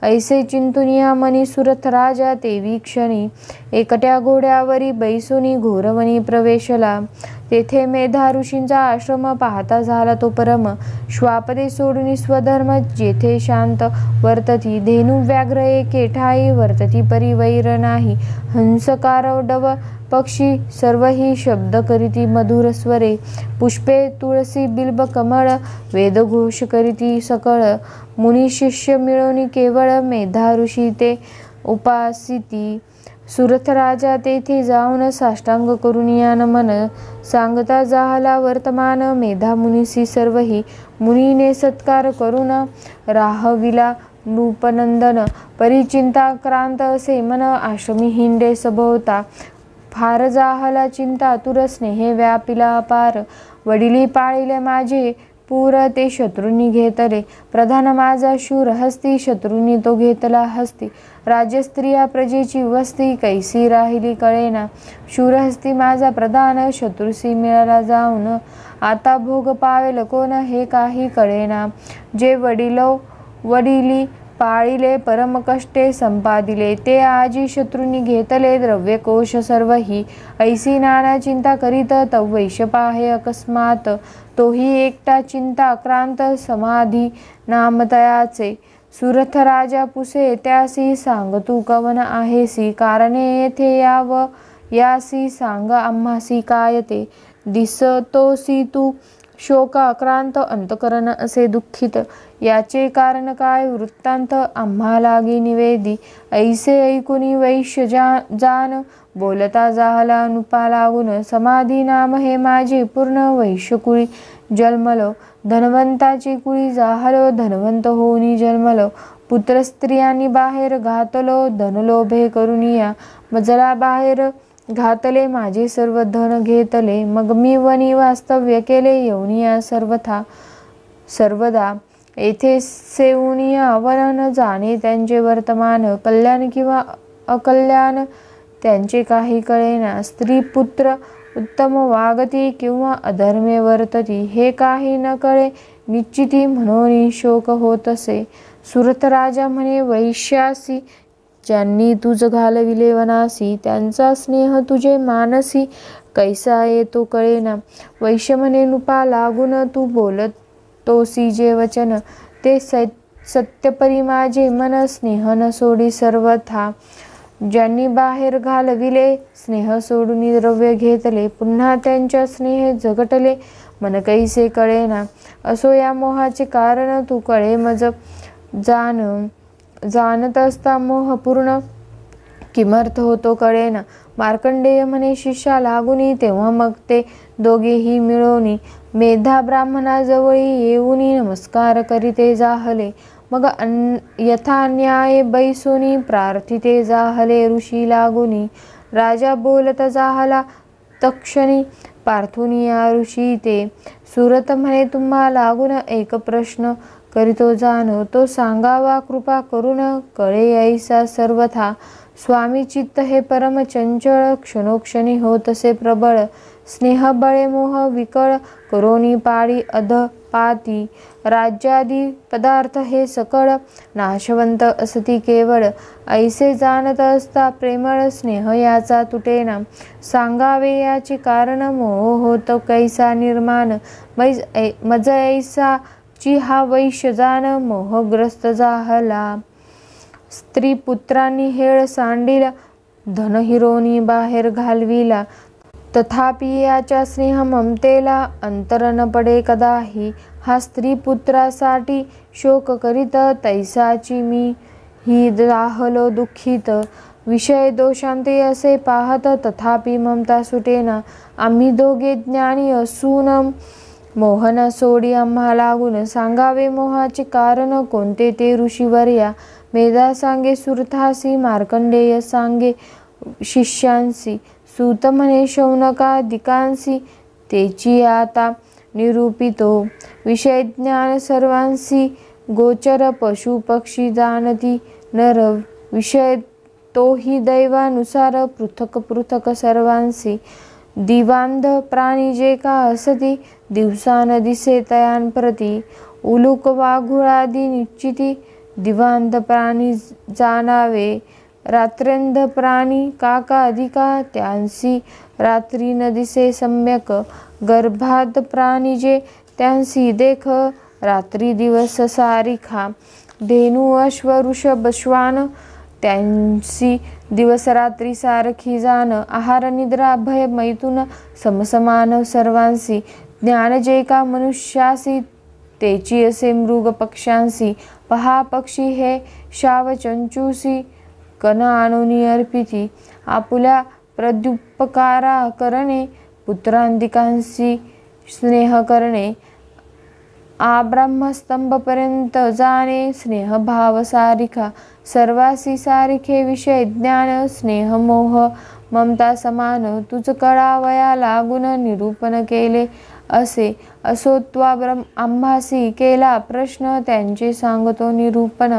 ऐसे चिंतुनिया मनी सुरथ राजा तेवी क्षणी. एकट्या घोड्यावरी बैसुनी घोरवनी प्रवेशला. तेथे मेधा ऋषींचा आश्रम पाहता झाला तो परम. श्वापदे सोडून स्वधर्म, जेथे शांत वर्तती. धेनु व्याघ्र एके ठाई, वर्तती परिवैर नाही. हंस कारवडव पक्षी सर्वही शब्द करीती मधुर स्वरे. पुष्पे तुळसी बिल्ब कमळ, वेदघोष करीती सकळ. मुनी शिष्य मिळवणी केवळ, मेधा ऋषी ते उपासिती. सुरथ राजा तेथे जाऊन साष्टांग करून या नमन सांगता जाहला वर्तमान मेधा मुनीसी सर्वही मुनीने सत्कार करून राहविला नूपनंदन परिचिंता क्रांत असे मन आश्रमी हिंडे सभोवता फार जाहला चिंता तुर स्नेहे व्यापिला अपार वडिली पाळिले माझे पूर ते शत्रूंनी घेतले प्रधान माझा शूर हस्ती शत्रूंनी तो घेतला हस्ती राजस्त्रिया प्रजेची वस्ती कैसी राहिली कळेना शूरहस्ती माझा प्रधान शत्रुसी मिळाला जाऊन आता भोग पावेल कोण हे काही कळेना जे वडिली पाळिले परम कष्टे संपादिले ते आजी शत्रूंनी घेतले द्रव्य कोश सर्वही ऐसी नाना चिंता करीत तव वैश्य पाहे अकस्मात तोही एकटा चिंता क्रांत समाधी नामतयाचे सुरथ राजा पुसे त्यासी सांग तू कवन आहेसी कारणे येथे याव यासी सांग आम्हासी काय ते दिसतोसी तू शोकाक्रांत अंतकरण असे दुःखित याचे कारण काय वृत्तांत आम्हा लागी निवेदी ऐसे ऐकुनी वैश्य जान बोलता जाहला अनुपा लागून समाधी नाम हे माझे पूर्ण वैश्यकुळी जन्मलो धनवंताची कुळी जाहलो धनवंत होऊनी जन्मलो पुत्र स्त्रियांनी बाहेर घातलो धनलोभे करुनिया मजला बाहेर घातले माझे सर्व धन घेतले मग मी वनी वास्तव्य केले येऊनिया सर्वदा येथे सेवुनिया वन न जाणे त्यांचे वर्तमान कल्याण किंवा अकल्याण त्यांचे काही कळेना स्त्री पुत्र उत्तम वागती किंवा अधर्मे वर्तती हे काही न कळे निश्चिती म्हणून शोक होत असे सुरथ राजा म्हणे वैश्यासी ज्यांनी तुझ घालविले वनासी त्यांचा स्नेह तुझे मानसी कैसा येतो कळेना वैश्य म्हणे नुपा लागून तू बोलतोसी जे वचन ते सत्यपरी माझे मन स्नेह न सोडी सर्वथा ज्यांनी बाहेर घालविले स्नेह सोडून द्रव्य घेतले पुन्हा त्यांच्या स्नेह झगटले मन कैसे कळेना असो या मोहाचे कारण तू कळे मज जाणत असता मोह पूर्ण किमर्थ होतो कळेना मार्कंडेय म्हणे शिष्या लागुनी तेव्हा मग ते दोघेही मिळवणी मेधा ब्राह्मणाजवळी येऊनी नमस्कार करीते जाहले मग यथा न्याय बैसोनी प्रार्थिते जाहले ऋषी लागुनी राजा बोलत जाहला तक्षणी पार्थुनिया ऋषी ते सुरत म्हणे तुम्हा लागून एक प्रश्न करीतो जाणो तो सांगावा कृपा करून कळे ऐसा सर्वथा स्वामी चित्त हे परम चंचळ क्षणोक्षणी होतसे प्रबळ स्नेह बळे मोह विकळ करोनी पाळी अध पाती राज्यादी पदार्थ हे सकळ नाशवंत असती केवळ ऐसे जाणत असता प्रेमळ स्नेह याचा तुटेना सांगावे याचे कारण मोह होतो कैसा निर्माण मज ऐसा ची हा वैश्य जाण मोहग्रस्त जाहला स्त्री पुत्रांनी हेळ सांडिला धन हिरोनी बाहेर घालविला तथापि याच्या स्नेह ममतेला अंतर न पडे कदाही हा स्त्री पुत्रासाठी शोक करीत तैसाची मी ही राहलो दुःखित विषय दोषांते असे पाहत तथापि ममता सुटेना आम्ही दोघे ज्ञानी असून मोहन सोडी आम्हा लागून सांगावे मोहाचे कारण कोणते ते ऋषीवर्या मेधा सांगे सुरथासी मार्कंडेय सांगे शिष्यांसी सूत म्हणे शौनकादिकांसी तेची आता निरूपितो विषय ज्ञान सर्वांसी गोचर पशु पक्षी जाणती नर विषय तोही दैवानुसार पृथक पृथक सर्वांसी दिवांध प्राणी जे का असती दिवसान दिसे तयांप्रती उलूक वाघुळादी निश्चिती दिवांध प्राणी जाणावे रात्रेंध प्राणी काका अधिका त्यांसी रात्री न दिसे सम्यक गर्भात प्राणी जे त्यांसी देख रात्री दिवस सारिखा धेनू अश्व ऋषभ श्वान त्यांसी दिवस रात्री सारखी जाण आहार निद्रा भय मैथुन समसमान सर्वांसी ज्ञान जे का मनुष्यासी तेची असे मृग पक्ष्यांसी पहा पक्षी हे शाव चंचूसी कण आणूनी अर्पिती आपुल्या प्रत्युपकारा करणे, पुत्रांतिकांशी स्नेह करणे, ब्रह्मस्तंभपर्यंत जाणे, स्नेहभाव सारिखा सर्वासी सारिखे विषय ज्ञान, स्नेह मोह ममता समान तुझ कळावया लागून निरूपण केले असे, असो त्वा आम्हासी केला प्रश्न, त्यांचे सांगतो निरूपण,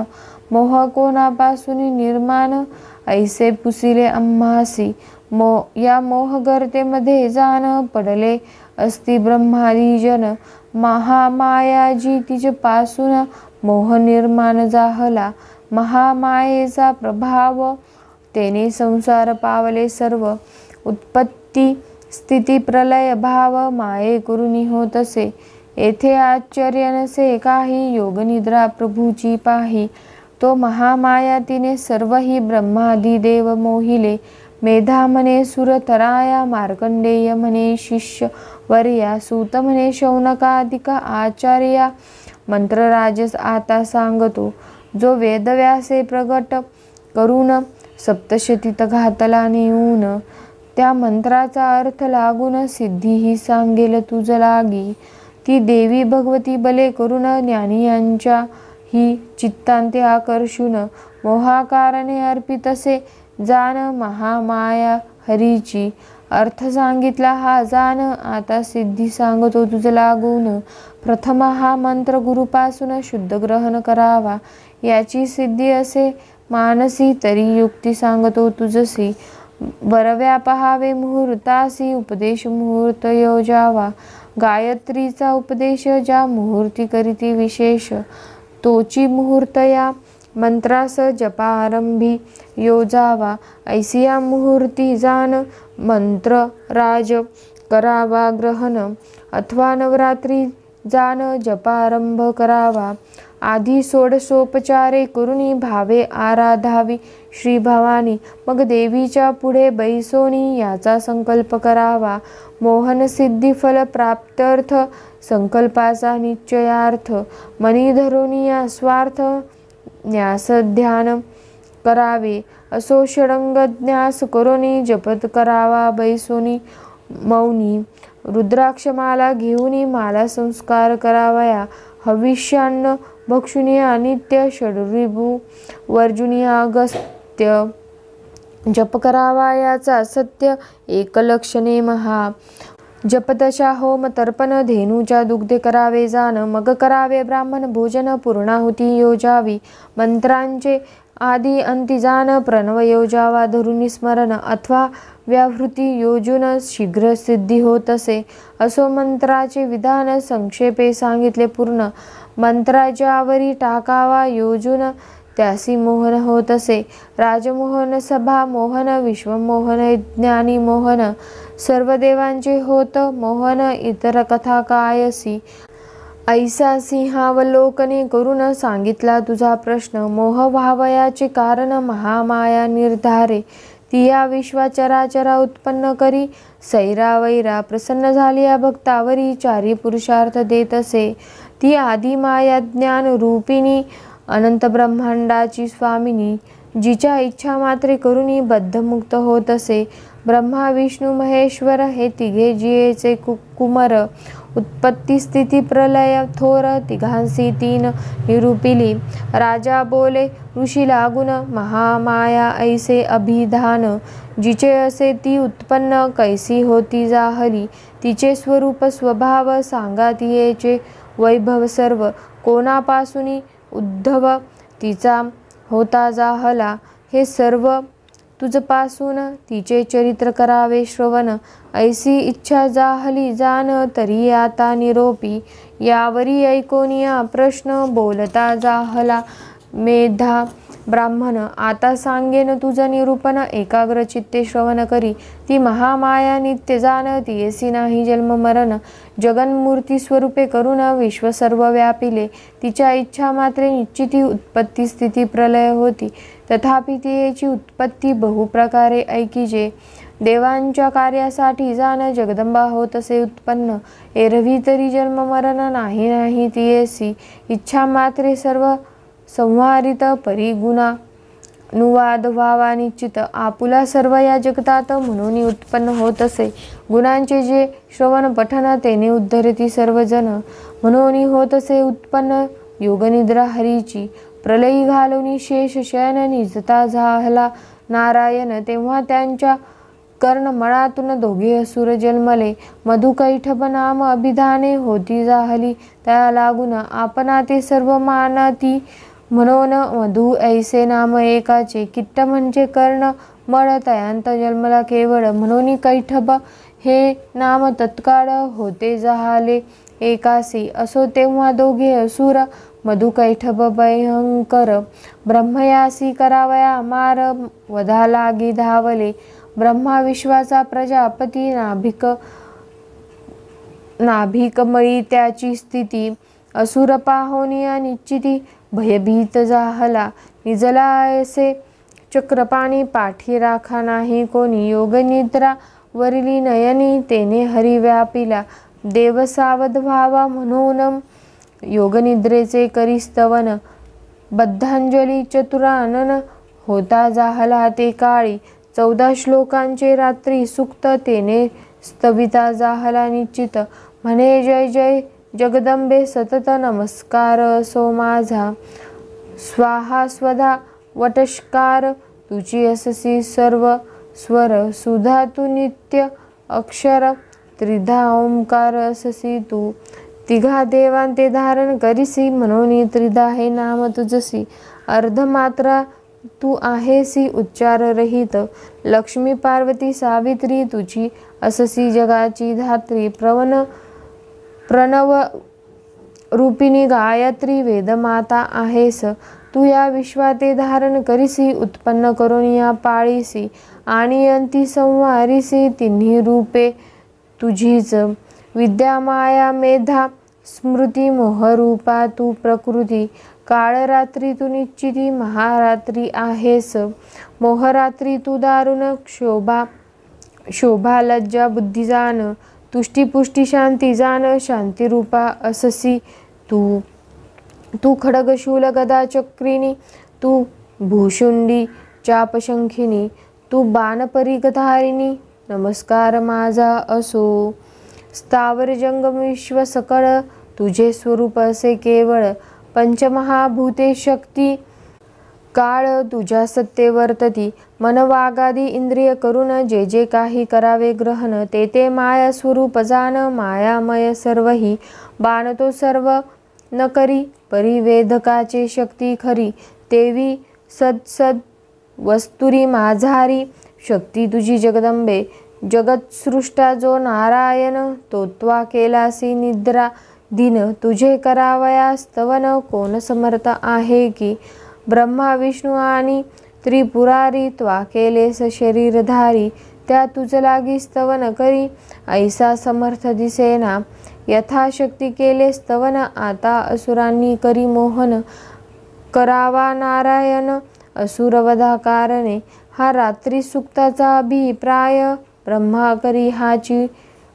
मोह कोणापासून निर्माण, ऐसे पुसिले आम्हासी, या मोहगर्तेमध्ये जाण, पडले असती ब्रह्मादी जन, महामाया जी तिच्यापासून मोह निर्माण झाला, महामायेचा प्रभाव तेने संसार पावले सर्व, उत्पत्ती स्थिती प्रलय भाव माये करुणी होत असे, येथे आश्चर्य नसे काही, योगनिद्रा प्रभूची पाही, तो महामाया तिने सर्वही ब्रह्मादी देव मोहिले, मेधा म्हणे सुरथराया, मार्कंडेय म्हणे शिष्य वर्या, सूत म्हणे शौनकादिका आचार्या, मंत्रराजस आता सांगतो, जो वेदव्यासे प्रगट करून सप्तशतीत घातला नेऊन, त्या मंत्राचा अर्थ लागून सिद्धीही सांगेल तुझ लागी, ती देवी भगवती बले करून ज्ञानियांच्या ही चित्तांते आकर्षून, मोहाकारणे अर्पितसे जाण, महामाया हरीची, अर्थ सांगितला हा जाण, आता सिद्धी सांगतो तुझ लागून, प्रथम हा मंत्र गुरुपासून शुद्ध ग्रहण करावा, याची सिद्धी असे मानसी, तरी युक्ती सांगतो तुझसी, बरव्या पहावे मुहूर्तासी, उपदेश मुहूर्त योजावा, गायत्रीचा उपदेश ज्या मुहूर्ती करीती विशेष, तोची मुहूर्त या मंत्रास जपारंभी योजावा, ऐसिया मुहूर्ती जाण, मंत्र राज करावा ग्रहण, अथवा नवरात्री जाण जपारंभ करावा, आधी षोडशोपचारे करुणी भावे आराधावी श्री भवानी, मग देवीच्या पुढे बैसोनी याचा संकल्प करावा, मोहन सिद्धी फल प्राप्त्यर्थ संकल्पाचा निश्चयार्थ, मनी धरुनी या स्वार्थ न्यास ध्यान करावे, असो षडंगन्यास करोनी जपत करावा बैसोनी मौनी, रुद्राक्षमाला घेऊनी माला संस्कार करावया, हविष्यान्न भक्षुनिया नित्य षडरिभू वर्जुनिया अगस्त्य, जप करावा याचा सत्य एकलक्षणे महा, जपदशा होम तर्पण धेनूच्या दुग्धे करावे जाण, मग करावे ब्राह्मण भोजन पूर्णाहुती योजावी, मंत्रांचे आदी अंती जाण, प्रणव योजावा धरुनी स्मरण, अथवा व्याहृती योजून शीघ्र सिद्धी होत असे, असो मंत्राचे विधान संक्षेपे सांगितले पूर्ण, मंत्राच्यावरी टाकावा योजून त्यासी मोहन होत असे, राजमोहन सभा मोहन विश्वमोहन ज्ञानी मोहन, सर्व देवांचे होत मोहन इतर कथा कायसी, ऐसा सिंहावलोकने करून सांगितला तुझा प्रश्न, मोह व्हावयाचे कारण महामाया निर्धारे, ती या विश्वाचराचरा उत्पन्न करी, सैरावैरा प्रसन्न झाली या भक्तावरी, चारी पुरुषार्थ देत असे, ती आदी माया ज्ञान रूपिणी, अनंत ब्रह्मांडाची स्वामिनी, जिच्या इच्छा मात्रे करुणी बद्धमुक्त होत असे, ब्रह्मा विष्णू महेश्वर हे तिघे जियेचे कुमर, उत्पत्ती स्थिती प्रलय थोर तिघांसी तीन निरूपिली, राजा बोले ऋषी लागून, महामाया ऐसे अभिधान, जिचे असे ती उत्पन्न कैसी होती जाहली, तिचे स्वरूप स्वभाव सांगा तियेचे वैभव सर्व, कोणापासूनी उद्धव तिचा होता जाहला, हे सर्व तुझपासून तिचे चरित्र करावे श्रवण, ऐसी इच्छा जाहली जाण तरी आता निरोपी, यावरी ऐकोनिया प्रश्न बोलता जाहला मेधा ब्राह्मण, आता सांगेन तुझ निरूपण एकाग्र चित्ते श्रवण करी, ती महामाया नित्य जाण तियेसी नाही जन्म मरण, जगन्मूर्ती स्वरूपे करून विश्व सर्व व्यापिले, तिच्या इच्छा मात्रे निश्चिती उत्पत्ती स्थिती प्रलय होती, तथापि तियेची उत्पत्ती बहुप्रकारे ऐकिजे, देवांच्या कार्यासाठी जाण जगदंबा होत असे उत्पन्न, एरवी तरी जन्म मरण नाही नाही तियेसी, इच्छा मात्रे सर्व संहारित परिगुणा अनुवाद व्हावा निश्चित। आपुला सर्व या जगतात म्हणून उत्पन्न होत असे। गुणांचे जे श्रवण पठन तेने उद्धरती सर्वजन, म्हणून होत असे उत्पन्न योगनिद्रा हरीची। प्रलयी घालून शेष शयन निजता झाला नारायण, तेव्हा त्यांच्या कर्णमळातून दोघे असुर जन्मले। मधुकैटभ नाम अभिधाने होती जाहली, त्या लागून आपणा ते सर्व मानती, म्हणून मधु ऐसे नाम एकाचे। किट्ट म्हणजे कर्ण मळ तयांत जन्मला केवळ, म्हणून कैटभ हे नाम तत्काळ होते जाहले एकासी। असो तेव्हा दोघे असुर मधुकैटभ भयंकर, ब्रह्मयासी करावया मार वधा लागी धावले। ब्रह्मा विश्वाचा प्रजापती नाभिकमळी त्याची स्थिती, असुर पाहोनिया निश्चिती भयभीत जाहला। निजला ऐसे चक्रपाणी पाठी राखा नाही कोणी, योगनिद्रा वरिली नयनी तेने हरी व्यापिला। देव सावध व्हावा म्हणून योगनिद्रेचे करी स्तवन, बद्धांजली चतुरानन होता जाहला ते काळी। 14 श्लोकांचे रात्री सुक्त तेने स्तविता जाहला निश्चित, म्हणे जय जय जगदंबे सतत नमस्कार असो माझा। स्वाहा स्वधा वटष्कार तुझी अससी सर्व स्वर, सुधा तू नित्य अक्षर त्रिधा ओंकार अससी तू। तिघा देवांते धारण करिसी, म्हणून त्रिधा हे नाम तुझसी। अर्धमात्रा तू आहेसी उच्चार रहित, लक्ष्मी पार्वती सावित्री तुझी अससी जगाची धात्री। प्रणव रूपिणी गायत्री वेदमाता आहेस, तू या विश्वाते धारण करिसी। उत्पन्न करून या पाळीसी, आणि अंती संवारिसी तिन्ही रूपे तुझीच। विद्या माया मेधा स्मृती मोहरूपा तू प्रकृती, काळरात्री तू निश्चिती महारात्री आहेस। मोहरात्री तू दारुण शोभा लज्जा बुद्धी जाण, तुष्टी पुष्टी शांती जाण शांतिरूपा अससी तू। तू खडग शूल गदा चक्रिणी, तू भूषुंडी चापशंखिनी, तू बाणपरिगधारिणी नमस्कार माझा असो। स्थावर जंगम विश्व सकळ तुझे स्वरूप असे केवळ, पंचमहाभूते शक्ती काळ तुझ्या सत्ते वर्तती। मन वागादी इंद्रिय करून जे जे काही करावे ग्रहण, ते ते माया स्वरूप जाण मायामय सर्वही। बाणतो सर्व न करी परिवेधकाचे शक्ती खरी, तेवी सद वस्तुरी माझारी शक्ती तुझी जगदंबे। जगत्सृष्टा जो नारायण, तो त्वा केलासी निद्रा दिन, तुझे करावया स्तवन कोण समर्थ आहे की। ब्रह्मा विष्णू आणि त्रिपुरारी त्वा केलेस शरीरधारी, त्या तुझ लागी स्तवन करी ऐसा समर्थ दिसेना। यथाशक्ती केले स्तवन आता असुरांनी करी मोहन, करावा नारायण असुरवधा कारणे। हा रात्री सुक्ताचा अभिप्राय, ब्रह्मा करी हाची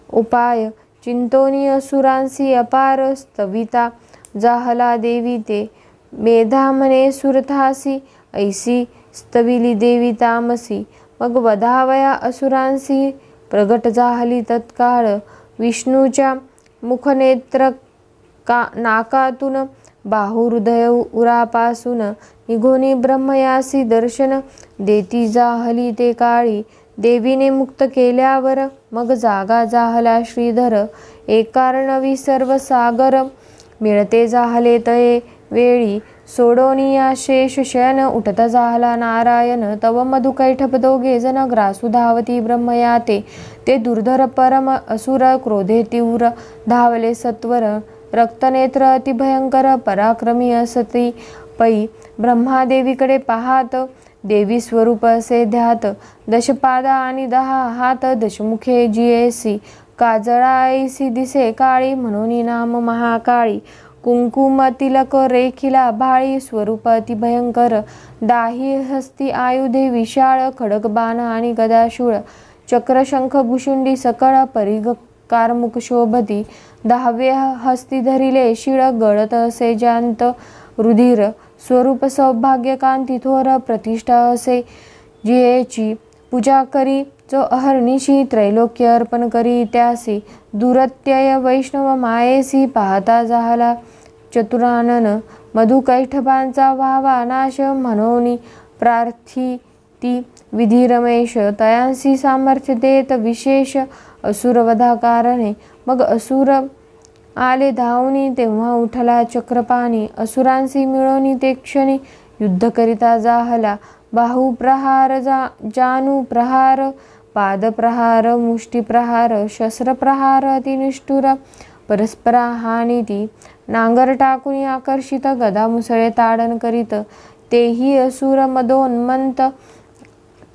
उपाय। चिंतोनी असुरांसी अपार स्तविता जाहला देवी ते, मेधा म्हणे सुरथासी ऐसी स्तविली देवी तामसी। मग वधावया असुरांसी प्रगट जाहली तत्काळ, विष्णूच्या मुखनेत्र नाकातून बाहुहृदय उरापासून, निघोनी ब्रह्मयासी दर्शन देती जाहली ते काळी। देवीने मुक्त केल्यावर मग जागा जाहला श्रीधर, एकार्णवी सर्व सागर मिळते जाहले तये वेळी। सोडोनिया शेष शयन उठता जाहला नारायण, तव मधुकैटभ दोघे जण ग्रासू धावती ब्रह्मयाते। ते दुर्धर परम असुर क्रोधे तीव्र धावले सत्वर, रक्तनेत्र अतिभयंकर पराक्रमी असती पै। ब्रह्मादेवीकडे पाहात देवी स्वरूप असे ध्यात, दशपादा आणि 10 हात दशमुखे जियेसी। काजळाईसी दिसे काळी म्हणून नाम महाकाळी, कुंकुम तिलक रेखिला भाळी स्वरूप अतिभयंकर। दाही हस्ती आयुधे विशाळ, खडग बाण आणि गदाशूळ, चक्र शंख भुशुंडी सकळ परिघ कारमुख शोभती। 10वे हस्ती धरिले शिळ, गळत असे जांत रुधिर, स्वरूप सौभाग्य कांती थोर प्रतिष्ठा असे जियेची पूजा करी जो अहर्निशी त्रैलोक्य अर्पण करी त्यासी दुरत्यय वैष्णव मायेसी पाहता झाला चतुरानन मधुकैठबांचा व्हावा नाश म्हणून प्रार्थी ती विधी रमेश तयांसी सामर्थ्य देत विशेष असुरवधा कारणे मग असुर आले धावनी तेव्हा उठला चक्रपाणी असुरांसी मिळवणी ते क्षणी युद्ध करिता जाहला बाहू प्रहार जानू प्रहार पाद प्रहार मुष्टी प्रहार शस्त्र प्रहार अतिनिष्ठुर परस्परा हानी ती नांगर टाकून आकर्षित गदा मुसळे ताडन करीत तेही असुर मदोन्मंत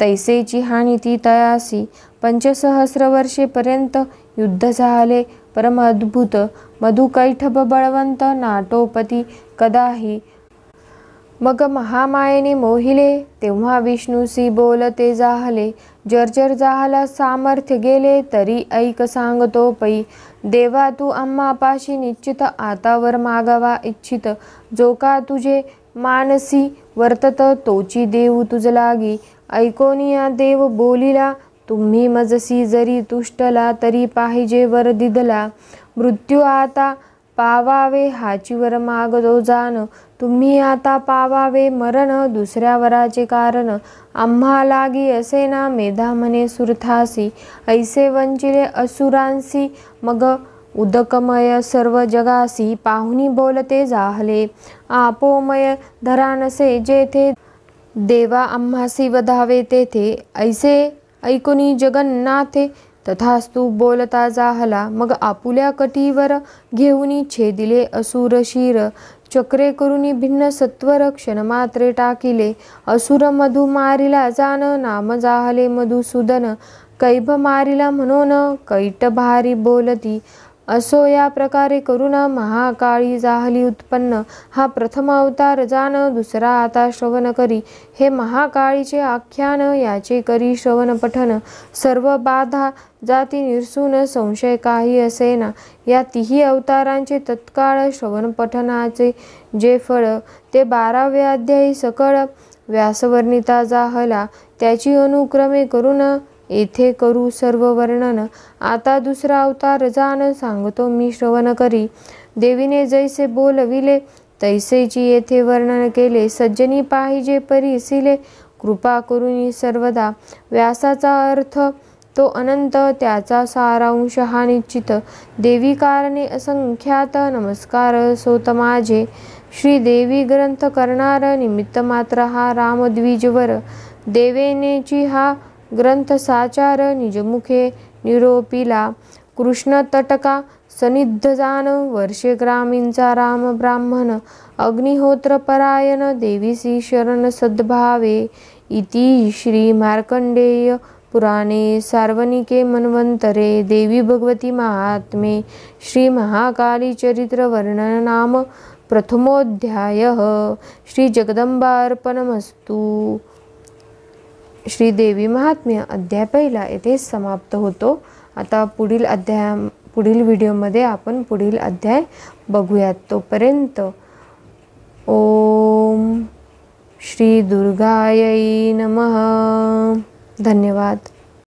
तैसेची हानी ती तयासी 500 वर्षेपर्यंत युद्ध झाले परम अद्भुत मधुकैठब बळवंत नाटोपती कदाही मग महामायेने मोहिले तेव्हा विष्णूसी बोलते जाहले जर्जर जाहला सामर्थ्य गेले तरी ऐक सांगतो पै देवा तू आम्हापाशी निश्चित आतावर मागावा इच्छित जो का तुझे मानसी वर्तत तोची देऊ तुझ लागी ऐकोनिया देव बोलिला तुम्ही मजसी जरी तुष्टला तरी पाहिजे वर दिदला मृत्यू आता पावावे हाची वर मागतो जाण तुम्ही आता पावावे मरण दुसऱ्या वराचे कारण आम्हा लागी असे ना मेधा म्हणे सुरथासी ऐसे वंचिले असुरांसी मग उदकमय सर्व जगासी पाहुनी बोलते जाहले आपोमय धरानसे जेथे देवा आम्हासी वधावे तेथे ऐसे ऐकुनी जगन्नाथे तथास्तु बोलता जाहला मग आपुल्या कटीवर घेऊनी छेदिले असुर शिर चक्रे करुनी भिन्न सत्वर क्षणमात्रे टाकिले असुर मधु मारिला जान नाम जाहले मधुसूदन कैभ मारिला म्हणून कैट भारी बोलती असो या प्रकारे करुण महाकाळी जाहली उत्पन्न हा प्रथम अवतार जाण दुसरा आता श्रवण करी हे महाकाळीचे आख्यान याचे करी श्रवण पठन सर्व बाधा जाती निरसून संशय काही असेना या तिही अवतारांचे तत्काळ श्रवण पठनाचे जे फळ ते 12वे अध्यायी सकळ व्यासवर्णिता जाहला त्याची अनुक्रमे करून येथे करू सर्व वर्णन आता दुसरा अवतार जाण सांगतो मी श्रवण करी देवीने जैसे बोलविले तैसेची येथे वर्णन केले सज्जनी पाहिजे परिसिले कृपा करुनी सर्वदा व्यासाचा अर्थ तो अनंत त्याचा सारांश हा निश्चित देवी कारणे असंख्यात नमस्कार सोत माझे श्री देवी ग्रंथ करणार निमित्त मात्र हा रामद्विजवर देवेनेची हा ग्रंथ साचार निजमुखे निरोपिला कृष्ण तटका सनिध जान वर्षे ग्रामींचा राम ब्राह्मण अग्निहोत्र परायण देवीसी शरण सद्भावे इति श्री मार्कंडेय पुराणे सार्वनिके मन्वंतरे देवी भगवती महात्मे श्री महाकाली चरित्र वर्णन नाम प्रथमोध्यायः श्री जगदंबार्पणमस्तु। श्री देवी महात्म्य अध्याय पहिला येथे समाप्त होतो। आता पुढील व्हिडिओमध्ये आपण पुढील अध्याय बघूयात। तोपर्यंत ओम श्री दुर्गायै नमः। धन्यवाद।